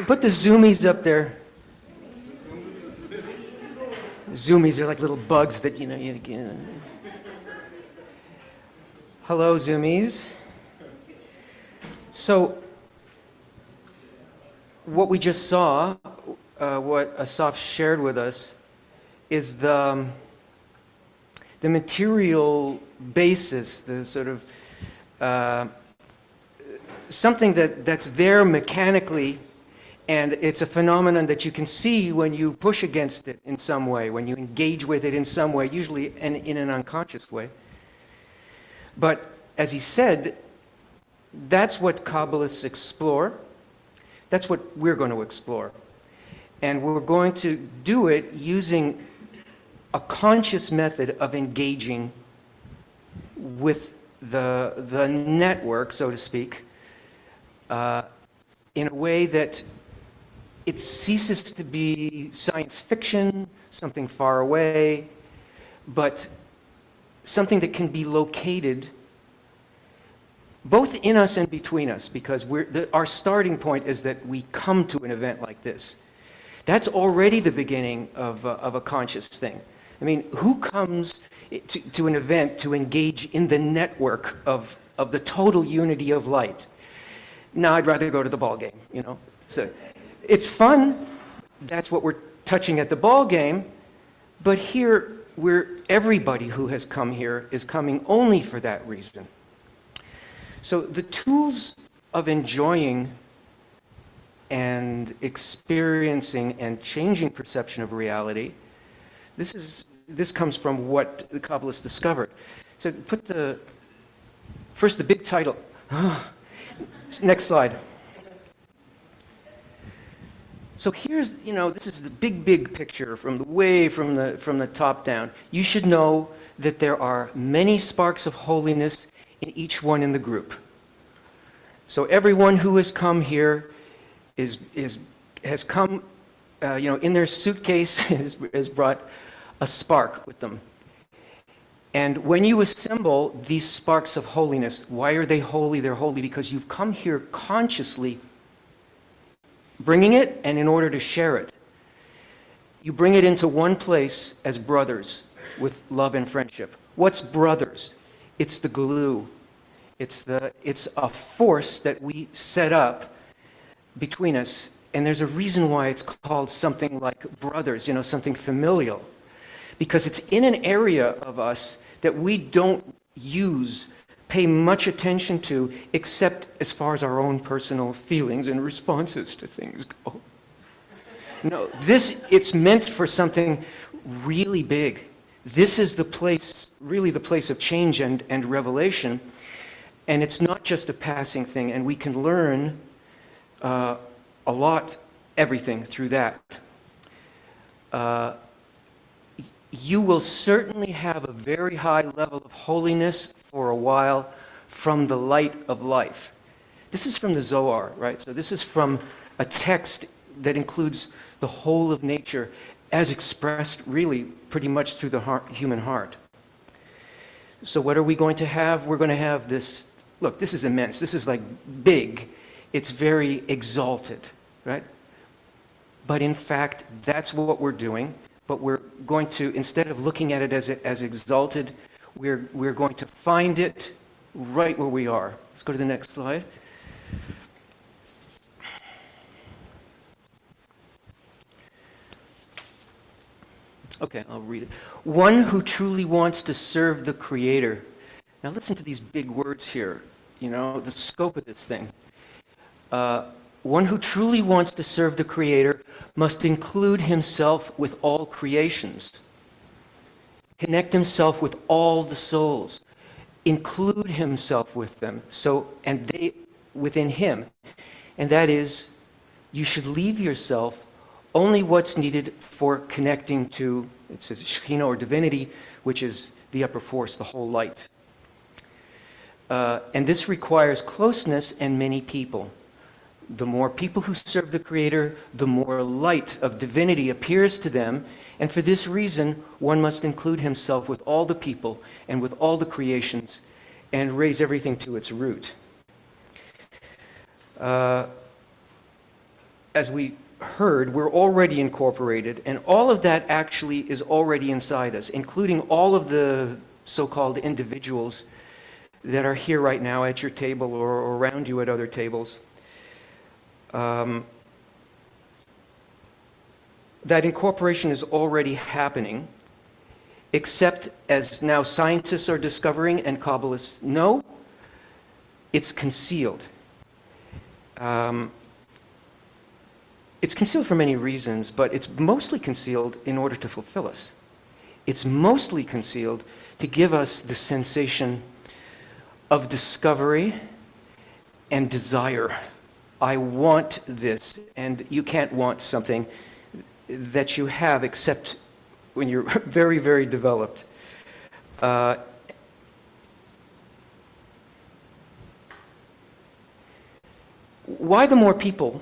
Speaker 15: put the zoomies up there. Zoomies are like little bugs that, you. Hello, zoomies. So, what we just saw, what Asaf shared with us, is the material basis, the sort of something that's there mechanically, and it's a phenomenon that you can see when you push against it in some way, when you engage with it in some way, usually in an unconscious way. But as he said, that's what Kabbalists explore. That's what we're going to explore. And we're going to do it using a conscious method of engaging with the network, so to speak, in a way that it ceases to be science fiction, something far away, but something that can be located both in us and between us, because our starting point is that we come to an event like this. That's already the beginning of a conscious thing. I mean, who comes to an event to engage in the network of the total unity of light? No, I'd rather go to the ball game, So it's fun. That's what we're touching at the ball game. But here, everybody who has come here is coming only for that reason. So the tools of enjoying and experiencing and changing perception of reality, this comes from what the Kabbalists discovered. So put the First, the big title. Next slide. So here's, this is the big picture from the top down. You should know that there are many sparks of holiness in each one in the group. So everyone who has come here has come, in their suitcase has brought a spark with them. And when you assemble these sparks of holiness, why are they holy? They're holy because you've come here consciously bringing it and in order to share it. You bring it into one place as brothers with love and friendship. What's brothers? It's the glue. It's a force that we set up between us, and there's a reason why it's called something like brothers, something familial. Because it's in an area of us that we don't pay much attention to, except as far as our own personal feelings and responses to things go. No, it's meant for something really big. This is the place, really the place of change and revelation. And it's not just a passing thing, and we can learn a lot, everything through that. You will certainly have a very high level of holiness for a while from the light of life. This is from the Zohar, right? So this is from a text that includes the whole of nature as expressed really pretty much through the human heart. So what are we going to have? We're going to have this, look, this is immense. This is like big. It's very exalted, right? But in fact, that's what we're doing. But we're going to, instead of looking at it as exalted, we're going to find it right where we are. Let's go to the next slide. Okay, I'll read it. One who truly wants to serve the Creator. Now listen to these big words here, the scope of this thing. One who truly wants to serve the Creator must include himself with all creations, connect himself with all the souls, include himself with them, and they within him. And that is, you should leave yourself only what's needed for connecting to, it says Shekhinah or divinity, which is the upper force, the whole light. And this requires closeness and many people. The more people who serve the Creator, the more light of divinity appears to them, and for this reason, one must include himself with all the people and with all the creations and raise everything to its root. As we heard, we're already incorporated, and all of that actually is already inside us, including all of the so-called individuals that are here right now at your table or around you at other tables. That incorporation is already happening, except as now scientists are discovering and Kabbalists know, it's concealed. It's concealed for many reasons, but it's mostly concealed in order to fulfill us. It's mostly concealed to give us the sensation of discovery and desire. I want this, and you can't want something that you have except when you're very, very developed. Why the more people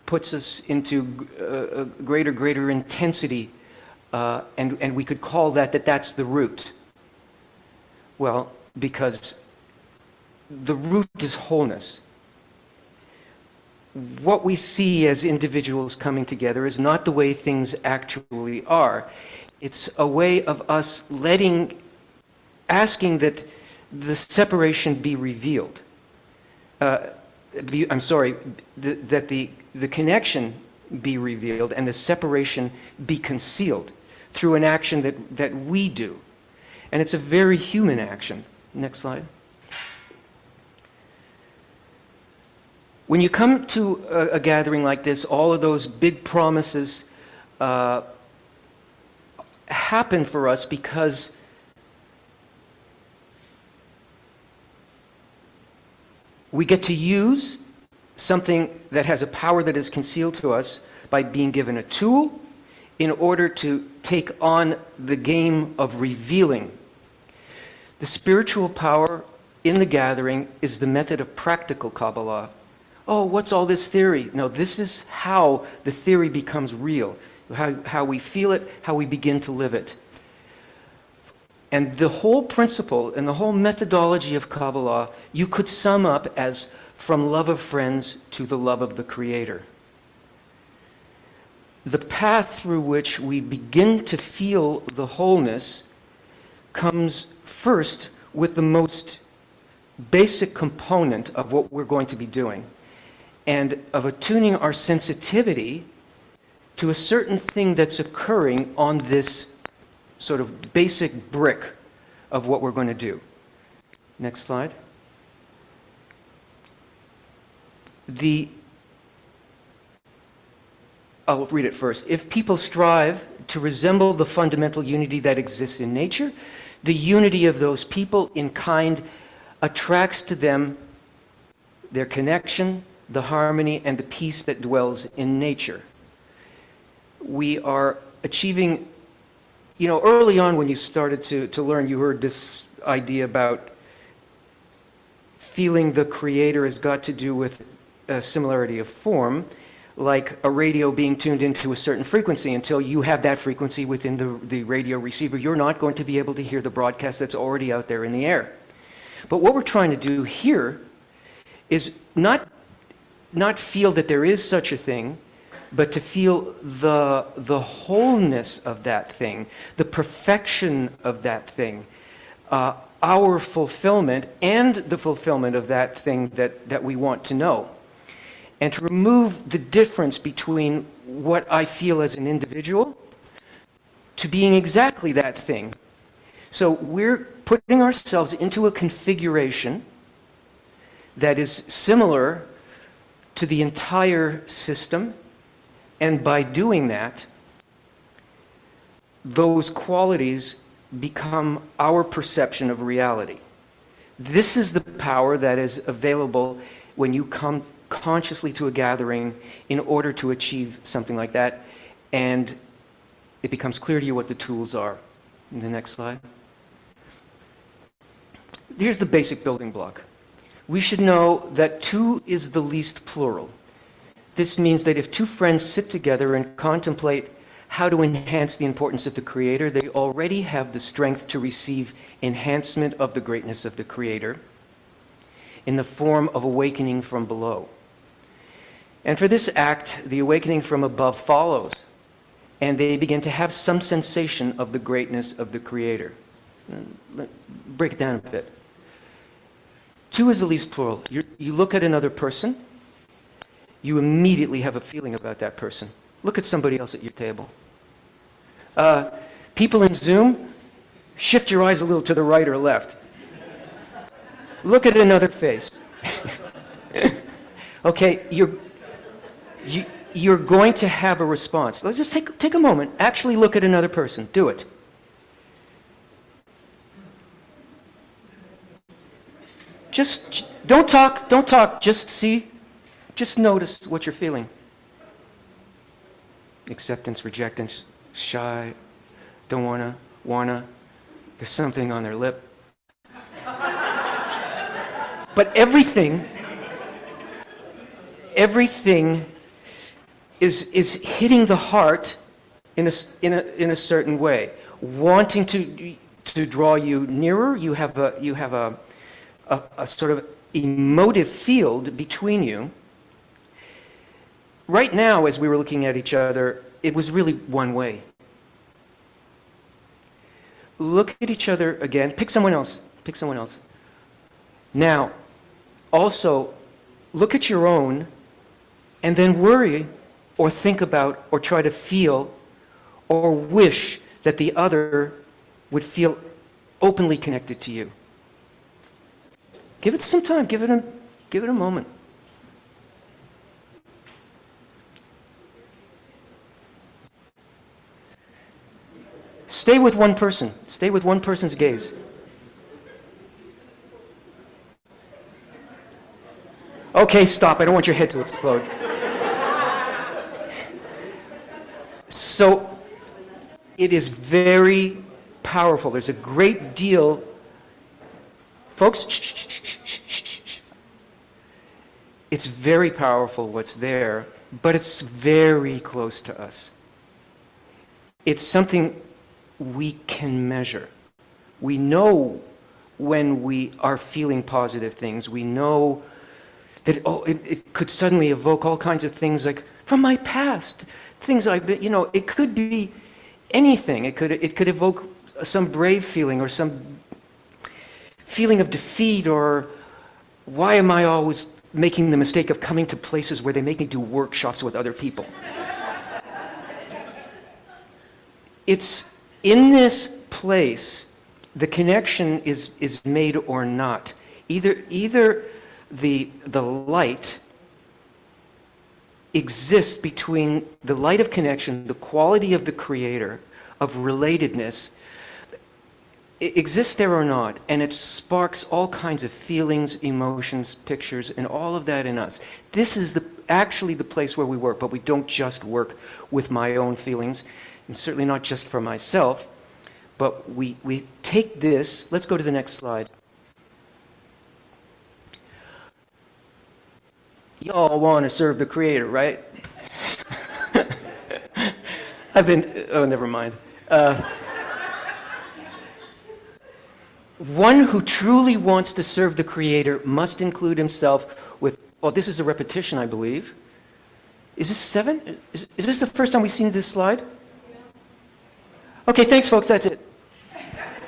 Speaker 15: puts us into a greater intensity, and we could call that's the root. Well, because the root is wholeness. What we see as individuals coming together is not the way things actually are. It's a way of us asking that the separation be revealed. That the connection be revealed and the separation be concealed through an action that we do. And it's a very human action. Next slide. When you come to a gathering like this, all of those big promises happen for us because We get to use something that has a power that is concealed to us by being given a tool in order to take on the game of revealing. The spiritual power in the gathering is the method of practical Kabbalah. Oh, what's all this theory? No, this is how the theory becomes real, how we feel it, how we begin to live it. And the whole principle and the whole methodology of Kabbalah, you could sum up as from love of friends to the love of the Creator. The path through which we begin to feel the wholeness comes first with the most basic component of what we're going to be doing, and of attuning our sensitivity to a certain thing that's occurring on this sort of basic brick of what we're going to do. Next slide. I'll read it first. If people strive to resemble the fundamental unity that exists in nature, the unity of those people in kind attracts to them their connection, the harmony, and the peace that dwells in nature. We are achieving, early on when you started to learn, you heard this idea about feeling the Creator has got to do with a similarity of form, like a radio being tuned into a certain frequency. Until you have that frequency within the radio receiver, you're not going to be able to hear the broadcast that's already out there in the air. But what we're trying to do here is not feel that there is such a thing, but to feel the wholeness of that thing, the perfection of that thing, our fulfillment and the fulfillment of that thing that we want to know. And to remove the difference between what I feel as an individual to being exactly that thing. So we're putting ourselves into a configuration that is similar to the entire system, and by doing that, those qualities become our perception of reality. This is the power that is available when you come consciously to a gathering in order to achieve something like that, and it becomes clear to you what the tools are. In the next slide. Here's the basic building block. We should know that two is the least plural. This means that if two friends sit together and contemplate how to enhance the importance of the Creator, they already have the strength to receive enhancement of the greatness of the Creator in the form of awakening from below. And for this act, the awakening from above follows, and they begin to have some sensation of the greatness of the Creator. Break it down a bit. Two is the least plural. You look at another person, you immediately have a feeling about that person. Look at somebody else at your table. People in Zoom, shift your eyes a little to the right or left. Look at another face. Okay, you're going to have a response. Let's just take a moment. Actually look at another person. Do it. Just don't talk. Just see. Just notice what you're feeling. Acceptance, rejectance, shy, don't wanna. There's something on their lip. But everything is hitting the heart in a certain way, wanting to draw you nearer. You have a sort of emotive field between you. Right now, as we were looking at each other, it was really one way. Look at each other again. Pick someone else. Now, also, look at your own, and then worry or think about or try to feel or wish that the other would feel openly connected to you. Give it some time. Give it a moment. Stay with one person. Stay with one person's gaze. Okay, stop. I don't want your head to explode. So it is very powerful. There's a great deal. Folks, shh, shh, shh, shh, shh, shh. It's very powerful what's there, but it's very close to us. It's something we can measure. We know when we are feeling positive things. We know that, it could suddenly evoke all kinds of things like from my past, things I've been, it could be anything. It could evoke some brave feeling or some feeling of defeat, or why am I always making the mistake of coming to places where they make me do workshops with other people? It's in this place, the connection is made or not. Either the light exists between the light of connection, the quality of the creator, of relatedness, it exists there or not, and it sparks all kinds of feelings, emotions, pictures, and all of that in us. This is actually the place where we work, but we don't just work with my own feelings, and certainly not just for myself, but we take this. Let's go to the next slide. Y'all want to serve the creator, right? Oh, never mind. One who truly wants to serve the creator must include himself with, this is a repetition, I believe. Is this 7? Is this the first time we've seen this slide? Okay, thanks folks, that's it.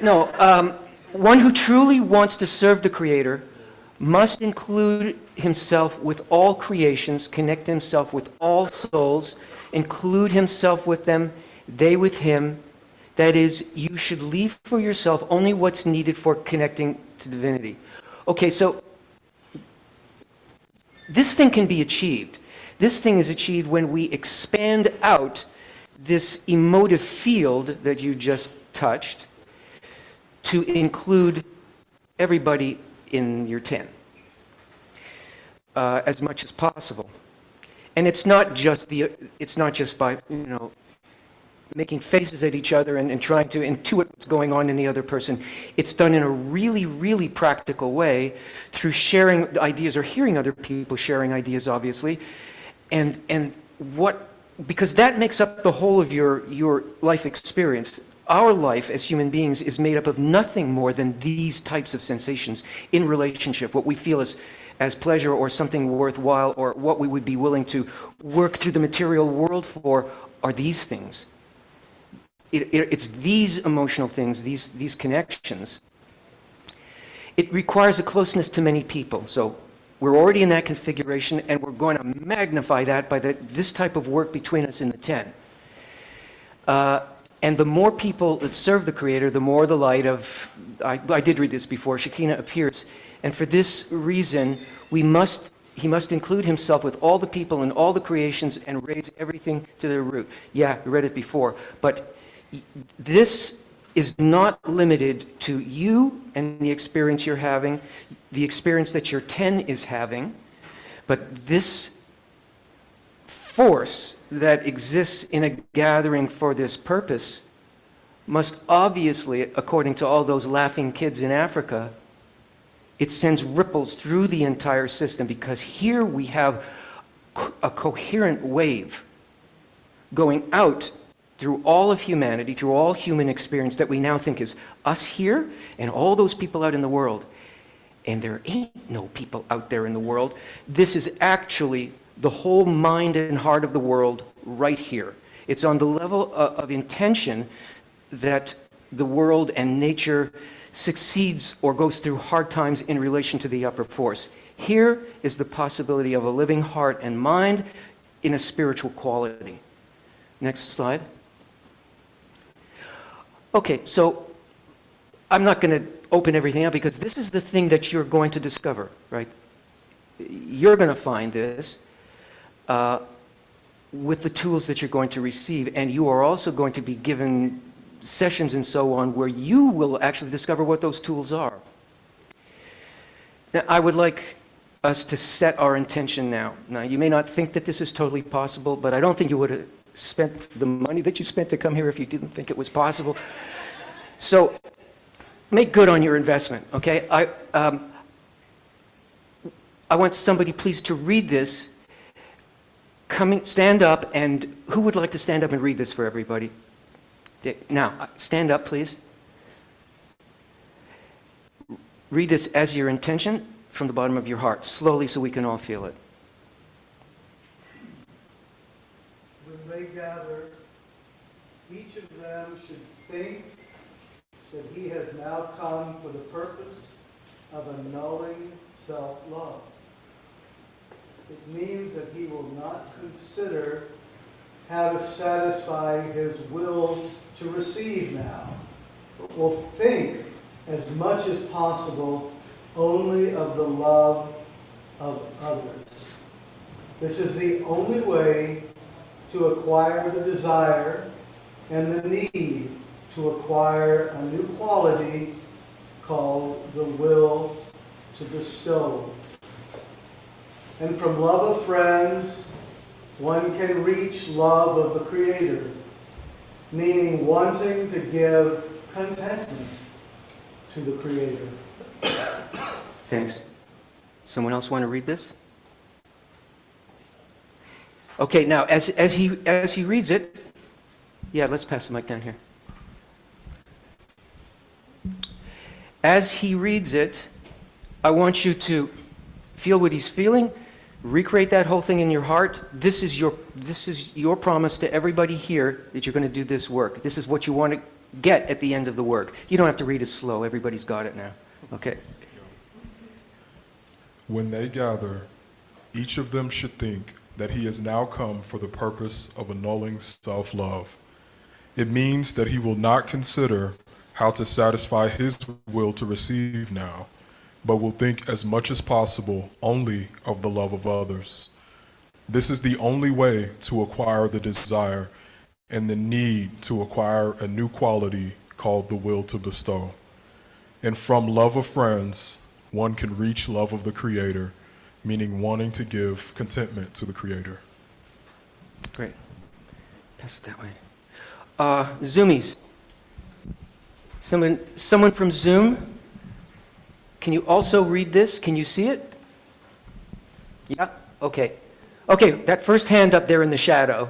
Speaker 15: No, one who truly wants to serve the creator must include himself with all creations, connect himself with all souls, include himself with them, they with him. That is, you should leave for yourself only what's needed for connecting to divinity. Okay, so this thing can be achieved. This thing is achieved when we expand out this emotive field that you just touched to include everybody in your 10 as much as possible. And it's not just by, making faces at each other and trying to intuit what's going on in the other person. It's done in a really, really practical way through sharing ideas or hearing other people sharing ideas, obviously. Because that makes up the whole of your life experience. Our life as human beings is made up of nothing more than these types of sensations in relationship, what we feel as pleasure or something worthwhile, or what we would be willing to work through the material world for, are these things. It's these emotional things, these connections. It requires a closeness to many people. So we're already in that configuration, and we're going to magnify that by this type of work between us in the 10. And the more people that serve the creator, the more the light of, I did read this before, Shekinah appears. And for this reason, he must include himself with all the people and all the creations and raise everything to their root. Yeah, we read it before. But this is not limited to you and the experience you're having, the experience that your 10 is having, but this force that exists in a gathering for this purpose must obviously, according to all those laughing kids in Africa, it sends ripples through the entire system, because here we have a coherent wave going out through all of humanity, through all human experience that we now think is us here and all those people out in the world. And there ain't no people out there in the world. This is actually the whole mind and heart of the world right here. It's on the level of intention that the world and nature succeeds or goes through hard times in relation to the upper force. Here is the possibility of a living heart and mind in a spiritual quality. Next slide. Okay, so I'm not going to open everything up, because this is the thing that you're going to discover, right? You're going to find this with the tools that you're going to receive, and you are also going to be given sessions and so on where you will actually discover what those tools are. Now, I would like us to set our intention now. Now, you may not think that this is totally possible, but I don't think you would have spent the money that you spent to come here if you didn't think it was possible. So make good on your investment, okay? I want somebody please to read this. Stand up, and who would like to stand up and read this for everybody? Now, stand up, please. Read this as your intention from the bottom of your heart, slowly so we can all feel it.
Speaker 2: When they gather, each of them should think that he has now come for the purpose of annulling self-love. It means that he will not consider how to satisfy his will to receive now, but will think as much as possible only of the love of others. This is the only way to acquire the desire and the need to acquire a new quality called the will to bestow. And from love of friends, one can reach love of the Creator, meaning wanting to give contentment to the Creator.
Speaker 15: Thanks. Someone else want to read this? Okay, now as he reads it, yeah, let's pass the mic down here. As he reads it, I want you to feel what he's feeling, recreate that whole thing in your heart. This is your promise to everybody here that you're going to do this work. This is what you want to get at the end of the work. You don't have to read it slow. Everybody's got it now. Okay.
Speaker 16: When they gather, each of them should think that he has now come for the purpose of annulling self-love. It means that he will not consider how to satisfy his will to receive now, but will think as much as possible only of the love of others. This is the only way to acquire the desire and the need to acquire a new quality called the will to bestow. And from love of friends, one can reach love of the Creator, meaning wanting to give contentment to the Creator.
Speaker 15: Great. Pass it that way. Zoomies. Someone from Zoom, can you also read this? Can you see it? Yeah? Okay. Okay, that first hand up there in the shadow.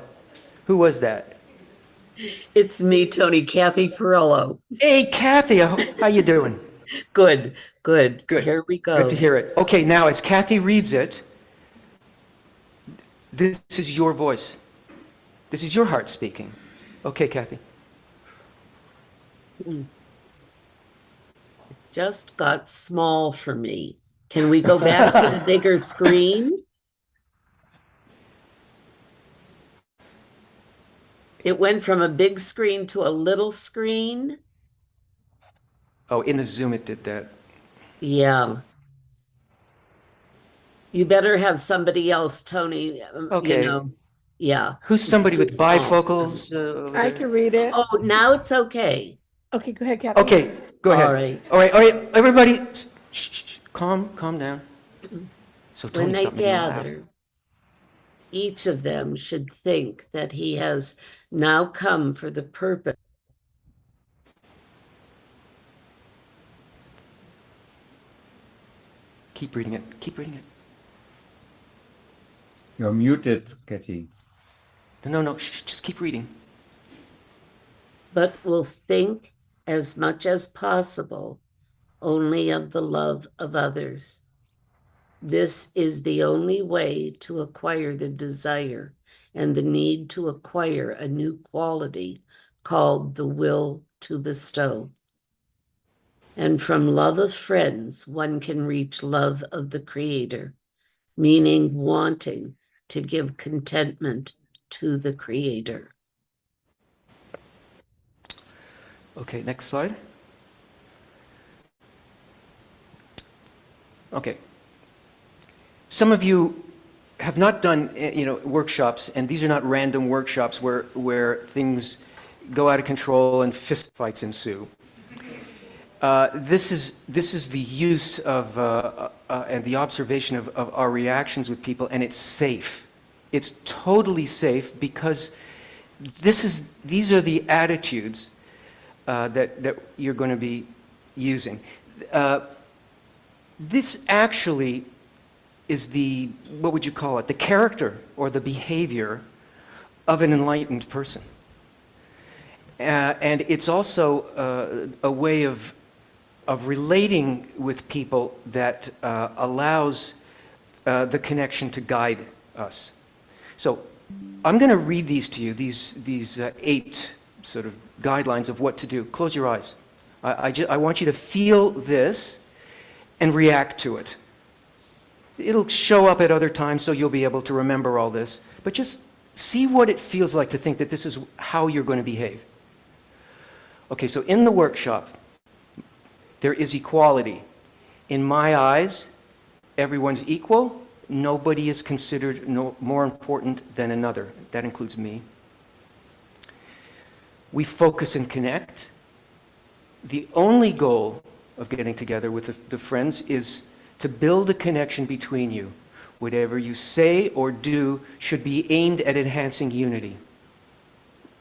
Speaker 15: Who was that?
Speaker 17: It's me, Tony, Kathy Perillo.
Speaker 15: Hey, Kathy, how you doing?
Speaker 17: Good. Here we go.
Speaker 15: Good to hear it. Okay, now as Kathy reads it, this is your voice. This is your heart speaking. Okay, Kathy.
Speaker 17: Just got small for me. Can we go back to the bigger screen? It went from a big screen to a little screen.
Speaker 15: Oh, in the Zoom it did that.
Speaker 17: Yeah. You better have somebody else, Tony.
Speaker 15: Okay.
Speaker 17: You know, yeah.
Speaker 15: Who's somebody with bifocals?
Speaker 23: I can read it.
Speaker 17: Oh, now it's okay.
Speaker 23: Okay, go ahead, Kathy.
Speaker 15: Okay, go ahead.
Speaker 17: All right.
Speaker 15: Everybody, shh, calm down. So Tony,
Speaker 17: When they
Speaker 15: stop making me laugh.
Speaker 17: gather, each of them should think that he has now come for the purpose.
Speaker 15: Keep reading it.
Speaker 25: You're muted, Kathy.
Speaker 15: No, shh, just keep reading.
Speaker 17: But will think as much as possible only of the love of others. This is the only way to acquire the desire and the need to acquire a new quality called the will to bestow. And from love of friends, one can reach love of the Creator, meaning wanting to give contentment to the Creator.
Speaker 15: Okay, next slide. Okay. Some of you have not done, workshops, and these are not random workshops where things go out of control and fist fights ensue. This is the use of and the observation of our reactions with people, and it's safe. It's totally safe because these are the attitudes that you're going to be using. This actually is what would you call it? The character or the behavior of an enlightened person. And it's also a way of relating with people that allows the connection to guide us. So I'm going to read these to you, these 8 sort of guidelines of what to do. Close your eyes. I want you to feel this and react to it. It'll show up at other times, so you'll be able to remember all this. But just see what it feels like to think that this is how you're going to behave. Okay, so in the workshop, there is equality. In my eyes, everyone's equal. Nobody is considered more important than another. That includes me. We focus and connect. The only goal of getting together with the friends is to build a connection between you. Whatever you say or do should be aimed at enhancing unity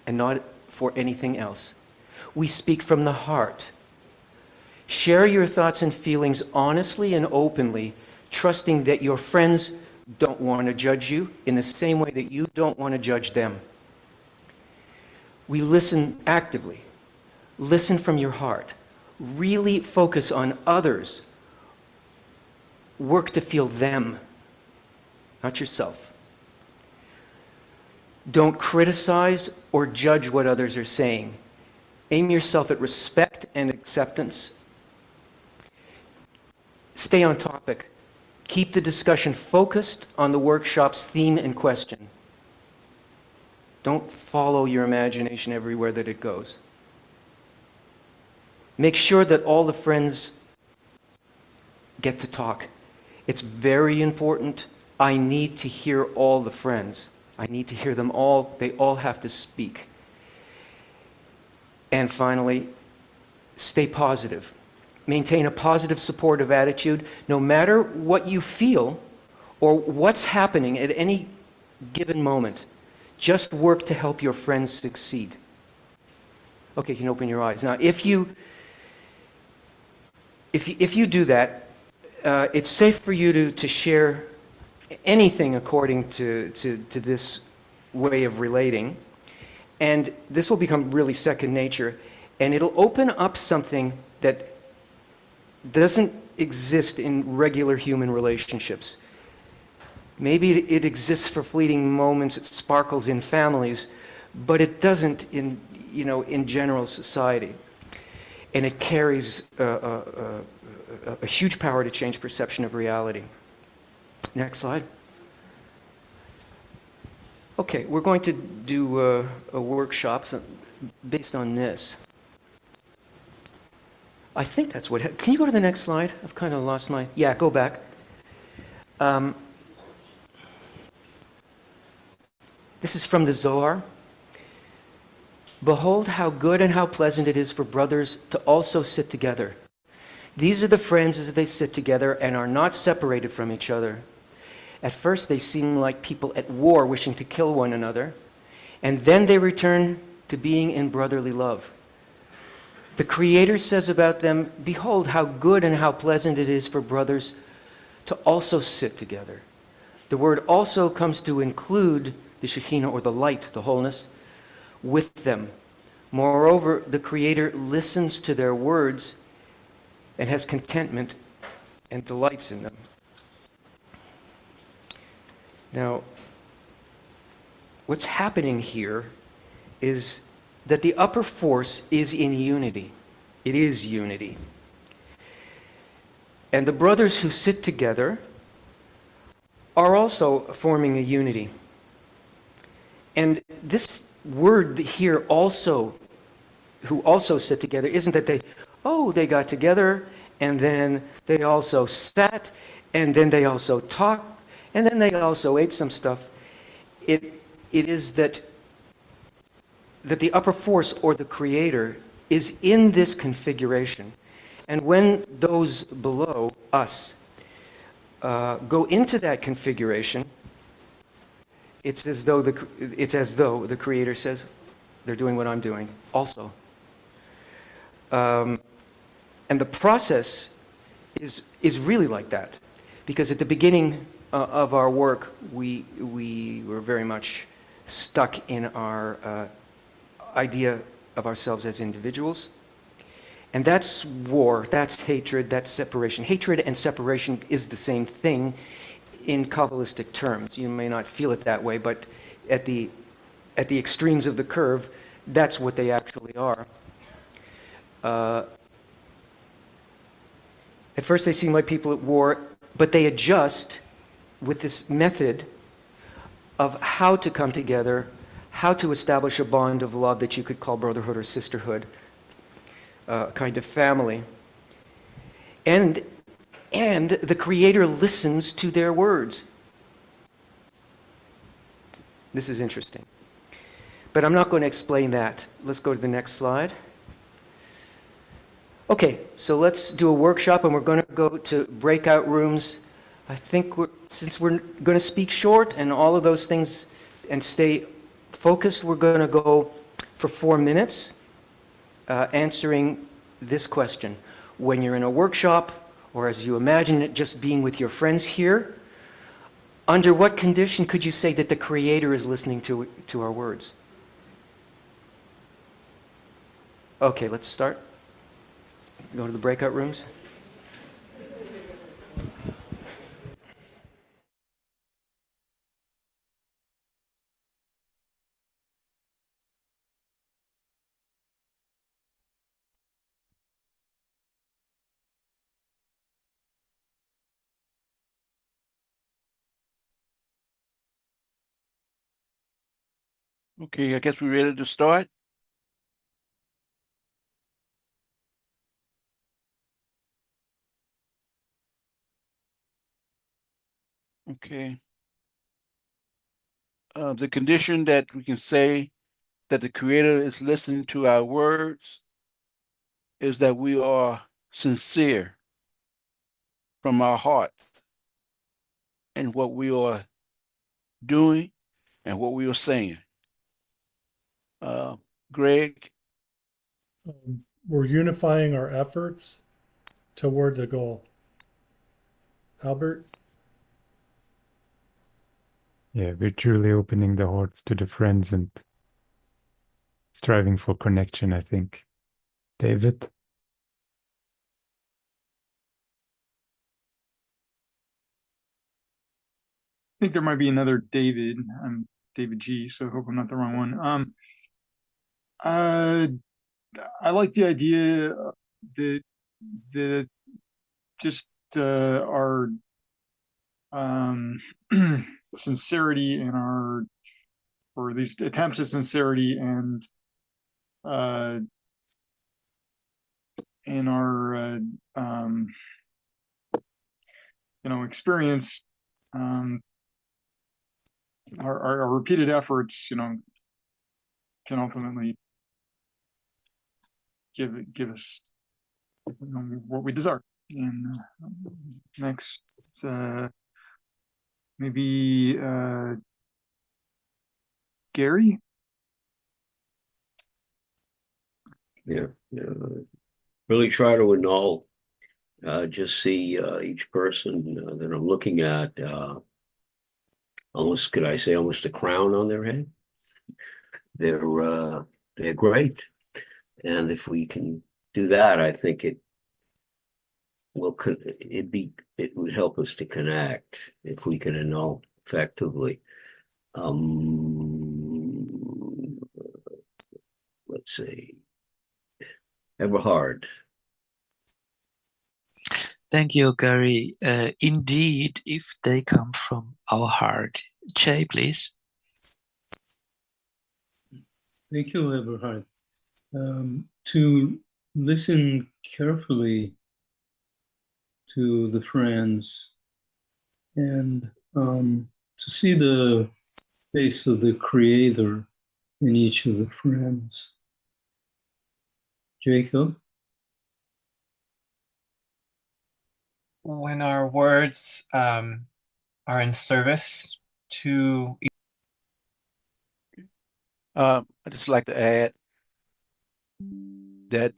Speaker 15: and not for anything else. We speak from the heart. Share your thoughts and feelings honestly and openly, trusting that your friends don't want to judge you in the same way that you don't want to judge them. We listen actively. Listen from your heart. Really focus on others. Work to feel them, not yourself. Don't criticize or judge what others are saying. Aim yourself at respect and acceptance. Stay on topic. Keep the discussion focused on the workshop's theme and question. Don't follow your imagination everywhere that it goes. Make sure that all the friends get to talk. It's very important. I need to hear all the friends. I need to hear them all. They all have to speak. And finally, stay positive. Maintain a positive, supportive attitude. No matter what you feel or what's happening at any given moment, just work to help your friends succeed. Okay, you can open your eyes. Now, if you do that, it's safe for you to share anything according to this way of relating. And this will become really second nature. And it'll open up something that doesn't exist in regular human relationships. Maybe it exists for fleeting moments, it sparkles in families, but it doesn't in general society. And it carries a huge power to change perception of reality. Next slide. Okay, we're going to do a workshop based on this. I think that's what... Can you go to the next slide? I've kind of lost my... Yeah, go back. This is from the Zohar. Behold how good and how pleasant it is for brothers to also sit together. These are the friends as they sit together and are not separated from each other. At first they seem like people at war wishing to kill one another, and then they return to being in brotherly love. The Creator says about them, behold how good and how pleasant it is for brothers to also sit together. The word also comes to include the Shekhinah, or the light, the wholeness, with them. Moreover, the Creator listens to their words and has contentment and delights in them. Now, what's happening here is that the upper force is in unity. It is unity. And the brothers who sit together are also forming a unity. And this word here also, who also sit together, isn't that they got together and then they also sat and then they also talked and then they also ate some stuff. It is that the upper force or the Creator is in this configuration. And when those below us go into that configuration, it's as though the Creator says, they're doing what I'm doing also. And the process is really like that. Because at the beginning of our work, we were very much stuck in our idea of ourselves as individuals. And that's war, that's hatred, that's separation. Hatred and separation is the same thing in Kabbalistic terms. You may not feel it that way, but at the extremes of the curve, that's what they actually are. At first they seem like people at war, but they adjust with this method of how to come together, how to establish a bond of love that you could call brotherhood or sisterhood, kind of family. And the Creator listens to their words. This is interesting. But I'm not going to explain that. Let's go to the next slide. Okay, so let's do a workshop, and we're going to go to breakout rooms. I think since we're going to speak short and all of those things and stay focused, we're going to go for 4 minutes answering this question. When you're in a workshop, or as you imagine it just being with your friends here, under what condition could you say that the Creator is listening to our words? Okay, let's start. Go to the breakout rooms.
Speaker 21: Okay, I guess we're ready to start. Okay. The condition that we can say that the Creator is listening to our words is that we are sincere from our hearts in what we are doing and what we are saying. Greg?
Speaker 3: We're unifying our efforts toward the goal. Albert?
Speaker 7: Yeah, we're truly opening the hearts to the friends and striving for connection, I think. David?
Speaker 8: I think there might be another David. I'm David G, so I hope I'm not the wrong one. I like the idea that just our sincerity and or at least attempts at sincerity and in our experience, our repeated efforts, can ultimately give us what we desire. And next, maybe Gary.
Speaker 9: Yeah, really try to annul. Just see each person that I'm looking at, almost, could I say, almost a crown on their head. They're great, and if we can do that, I think it would help us to connect if we can annul effectively. Let's see, Eberhard.
Speaker 18: Thank you, Gary. Indeed, if they come from our heart. Jay, please.
Speaker 26: Thank you, Eberhard. To listen carefully to the friends and to see the face of the Creator in each of the friends. Jacob?
Speaker 1: when our words are in service to.
Speaker 21: I'd just like to add that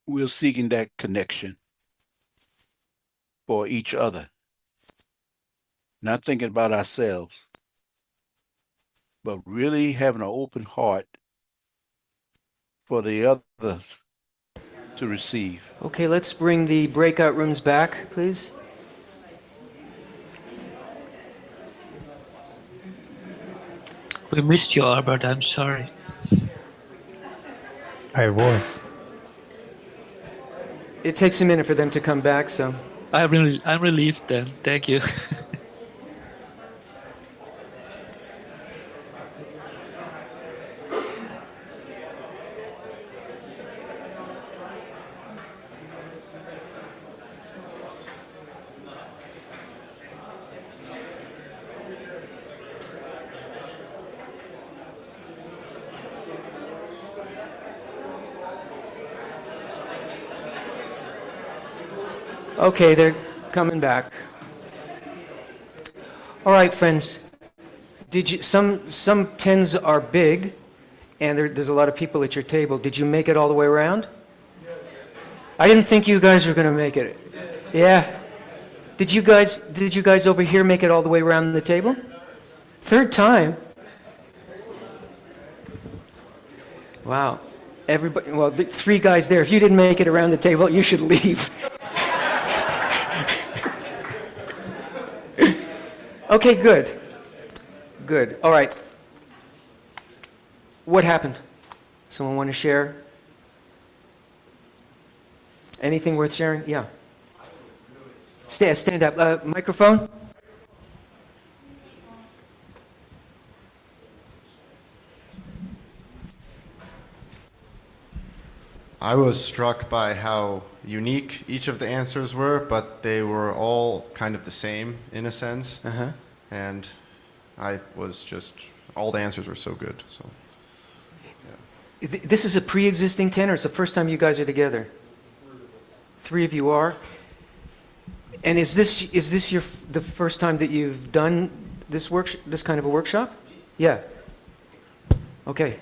Speaker 21: we're seeking that connection for each other, not thinking about ourselves, but really having an open heart for the others to receive.
Speaker 15: Okay, let's bring the breakout rooms back, please.
Speaker 18: We missed you, Albert. I'm sorry.
Speaker 7: I was.
Speaker 15: It takes a minute for them to come back, so.
Speaker 18: I'm relieved then. Thank you.
Speaker 15: Okay, they're coming back. All right, friends. Did you some tens are big, and there's a lot of people at your table. Did you make it all the way around? I didn't think you guys were going to make it. Yeah. Did you guys over here make it all the way around the table? Third time. Wow. Everybody, well, the three guys there. If you didn't make it around the table, you should leave. Okay, good. Good. All right. What happened? Someone want to share? Anything worth sharing? Yeah. Stand up. Microphone?
Speaker 5: I was struck by how unique each of the answers were, but they were all kind of the same in a sense.
Speaker 15: Uh-huh.
Speaker 5: And I was just, all the answers were so good. So, yeah.
Speaker 15: This is a pre-existing ten, or it's the first time you guys are together? Three of you are. And is this the first time that you've done this kind of a workshop? Yeah. Okay.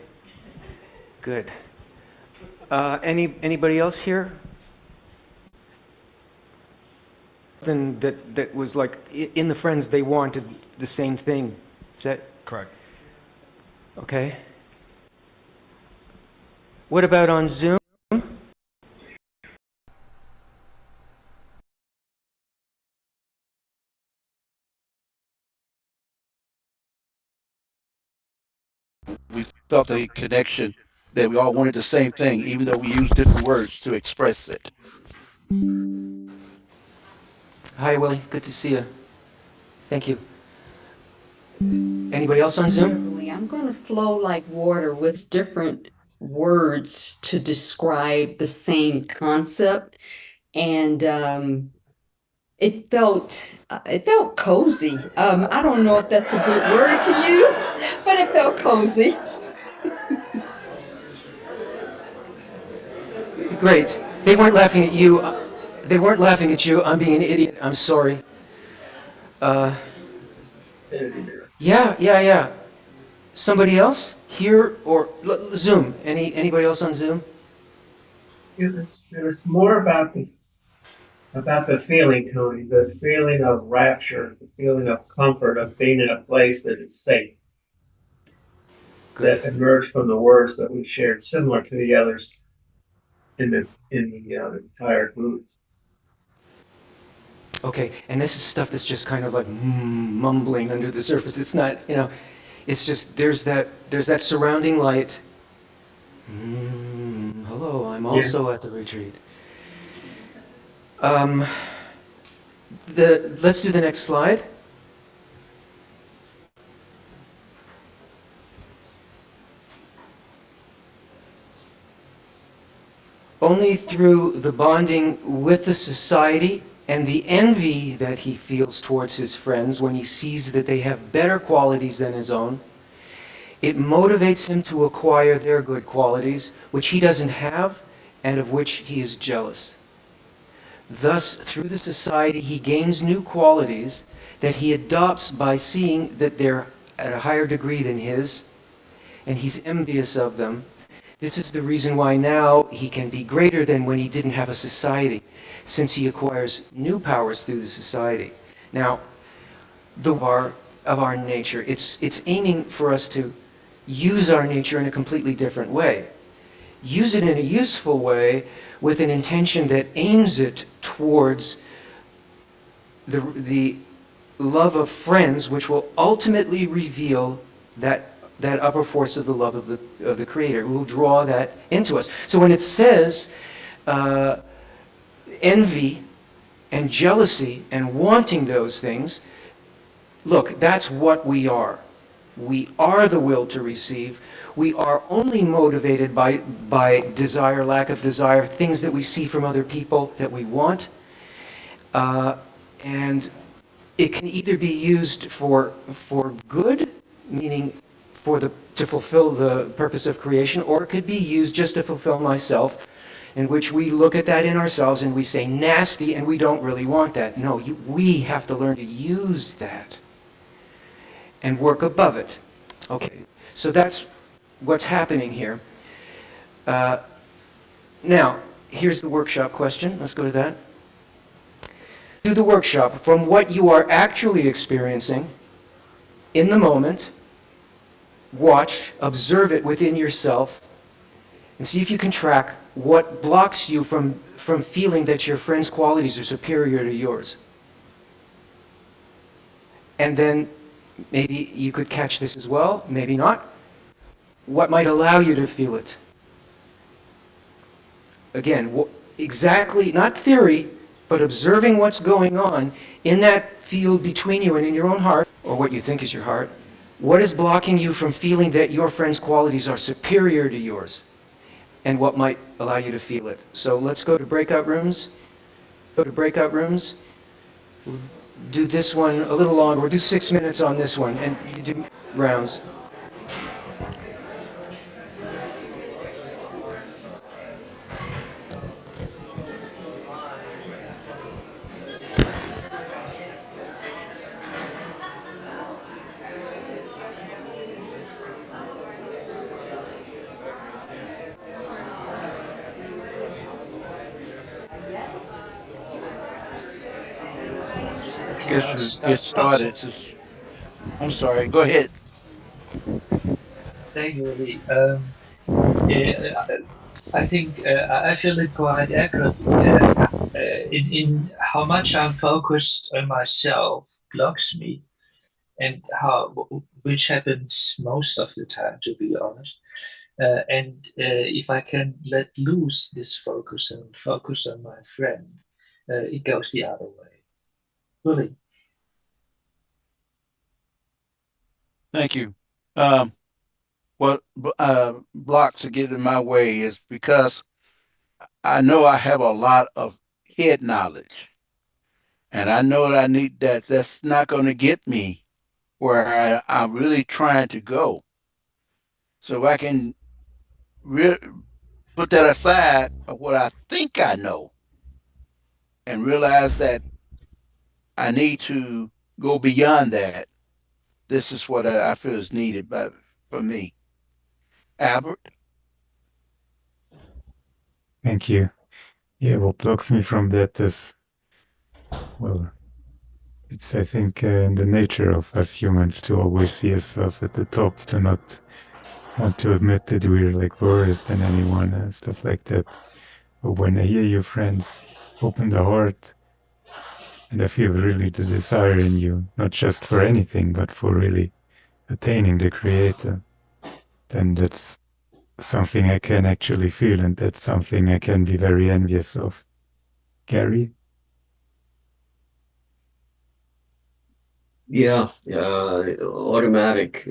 Speaker 15: Good. Anybody else here? Then that was like in the friends they wanted the same thing. Is that
Speaker 5: correct?
Speaker 15: Okay. What about on Zoom?
Speaker 21: We felt a connection that we all wanted the same thing, even though we used different words to express it.
Speaker 15: Hi, Willie. Good to see you. Thank you. Anybody else on Zoom?
Speaker 19: I'm going to flow like water with different words to describe the same concept, and it felt cozy. I don't know if that's a good word to use, but it felt cozy.
Speaker 15: Great. They weren't laughing at you. They weren't laughing at you. I'm being an idiot. I'm sorry. Yeah. Somebody else here or Zoom? Anybody else on Zoom?
Speaker 20: It was more about the feeling, Tony, the feeling of rapture, the feeling of comfort, of being in a place that is safe. Good. That emerged from the words that we shared, similar to the others in the entire group.
Speaker 15: Okay, and this is stuff that's just kind of like mumbling under the surface. It's not, it's just there's that surrounding light. Hello, I'm also at the retreat. Let's do the next slide. Only through the bonding with the society and the envy that he feels towards his friends when he sees that they have better qualities than his own, it motivates him to acquire their good qualities, which he doesn't have and of which he is jealous. Thus, through the society, he gains new qualities that he adopts by seeing that they're at a higher degree than his, and he's envious of them. This is the reason why now he can be greater than when he didn't have a society, since he acquires new powers through the society. Now, of our nature, it's aiming for us to use our nature in a completely different way. Use it in a useful way with an intention that aims it towards the love of friends, which will ultimately reveal that upper force of the love of the Creator, who will draw that into us. So when it says envy and jealousy and wanting those things, look, that's what we are. We are the will to receive. We are only motivated by desire, lack of desire, things that we see from other people that we want. And it can either be used for good, meaning to fulfill the purpose of creation, or it could be used just to fulfill myself, in which we look at that in ourselves and we say nasty, and we don't really want that. No, we have to learn to use that and work above it. Okay, so that's what's happening here. Now, here's the workshop question. Let's go to that. Do the workshop from what you are actually experiencing in the moment. Watch, observe it within yourself, and see if you can track what blocks you from feeling that your friend's qualities are superior to yours. And then maybe you could catch this as well, maybe not. What might allow you to feel it? Again, exactly, not theory, but observing what's going on in that field between you and in your own heart, or what you think is your heart. What is blocking you from feeling that your friend's qualities are superior to yours? And what might allow you to feel it? So let's go to breakout rooms. Go to breakout rooms. We'll do this one a little longer. We'll do 6 minutes on this one, and you do rounds.
Speaker 21: Guess we get started. I'm sorry. Go ahead.
Speaker 18: Thank you, Lee. I think I feel it quite accurate in how much I'm focused on myself blocks me, and which happens most of the time, to be honest. And if I can let loose this focus and focus on my friend, it goes the other way. Really.
Speaker 21: Thank you. What blocks to get in my way is because I know I have a lot of head knowledge, and I know that I need that. That's not going to get me where I'm really trying to go. So I can put that aside of what I think I know and realize that I need to go beyond that. This is what I feel is needed for me. Albert?
Speaker 7: Thank you. Yeah, what blocks me from that is, well, it's, I think, in the nature of us humans to always see ourselves at the top, to not want to admit that we're like worse than anyone and stuff like that. But when I hear your friends open the heart, and I feel really the desire in you, not just for anything, but for really attaining the Creator, then that's something I can actually feel, and that's something I can be very envious of. Gary?
Speaker 9: Yeah, automatic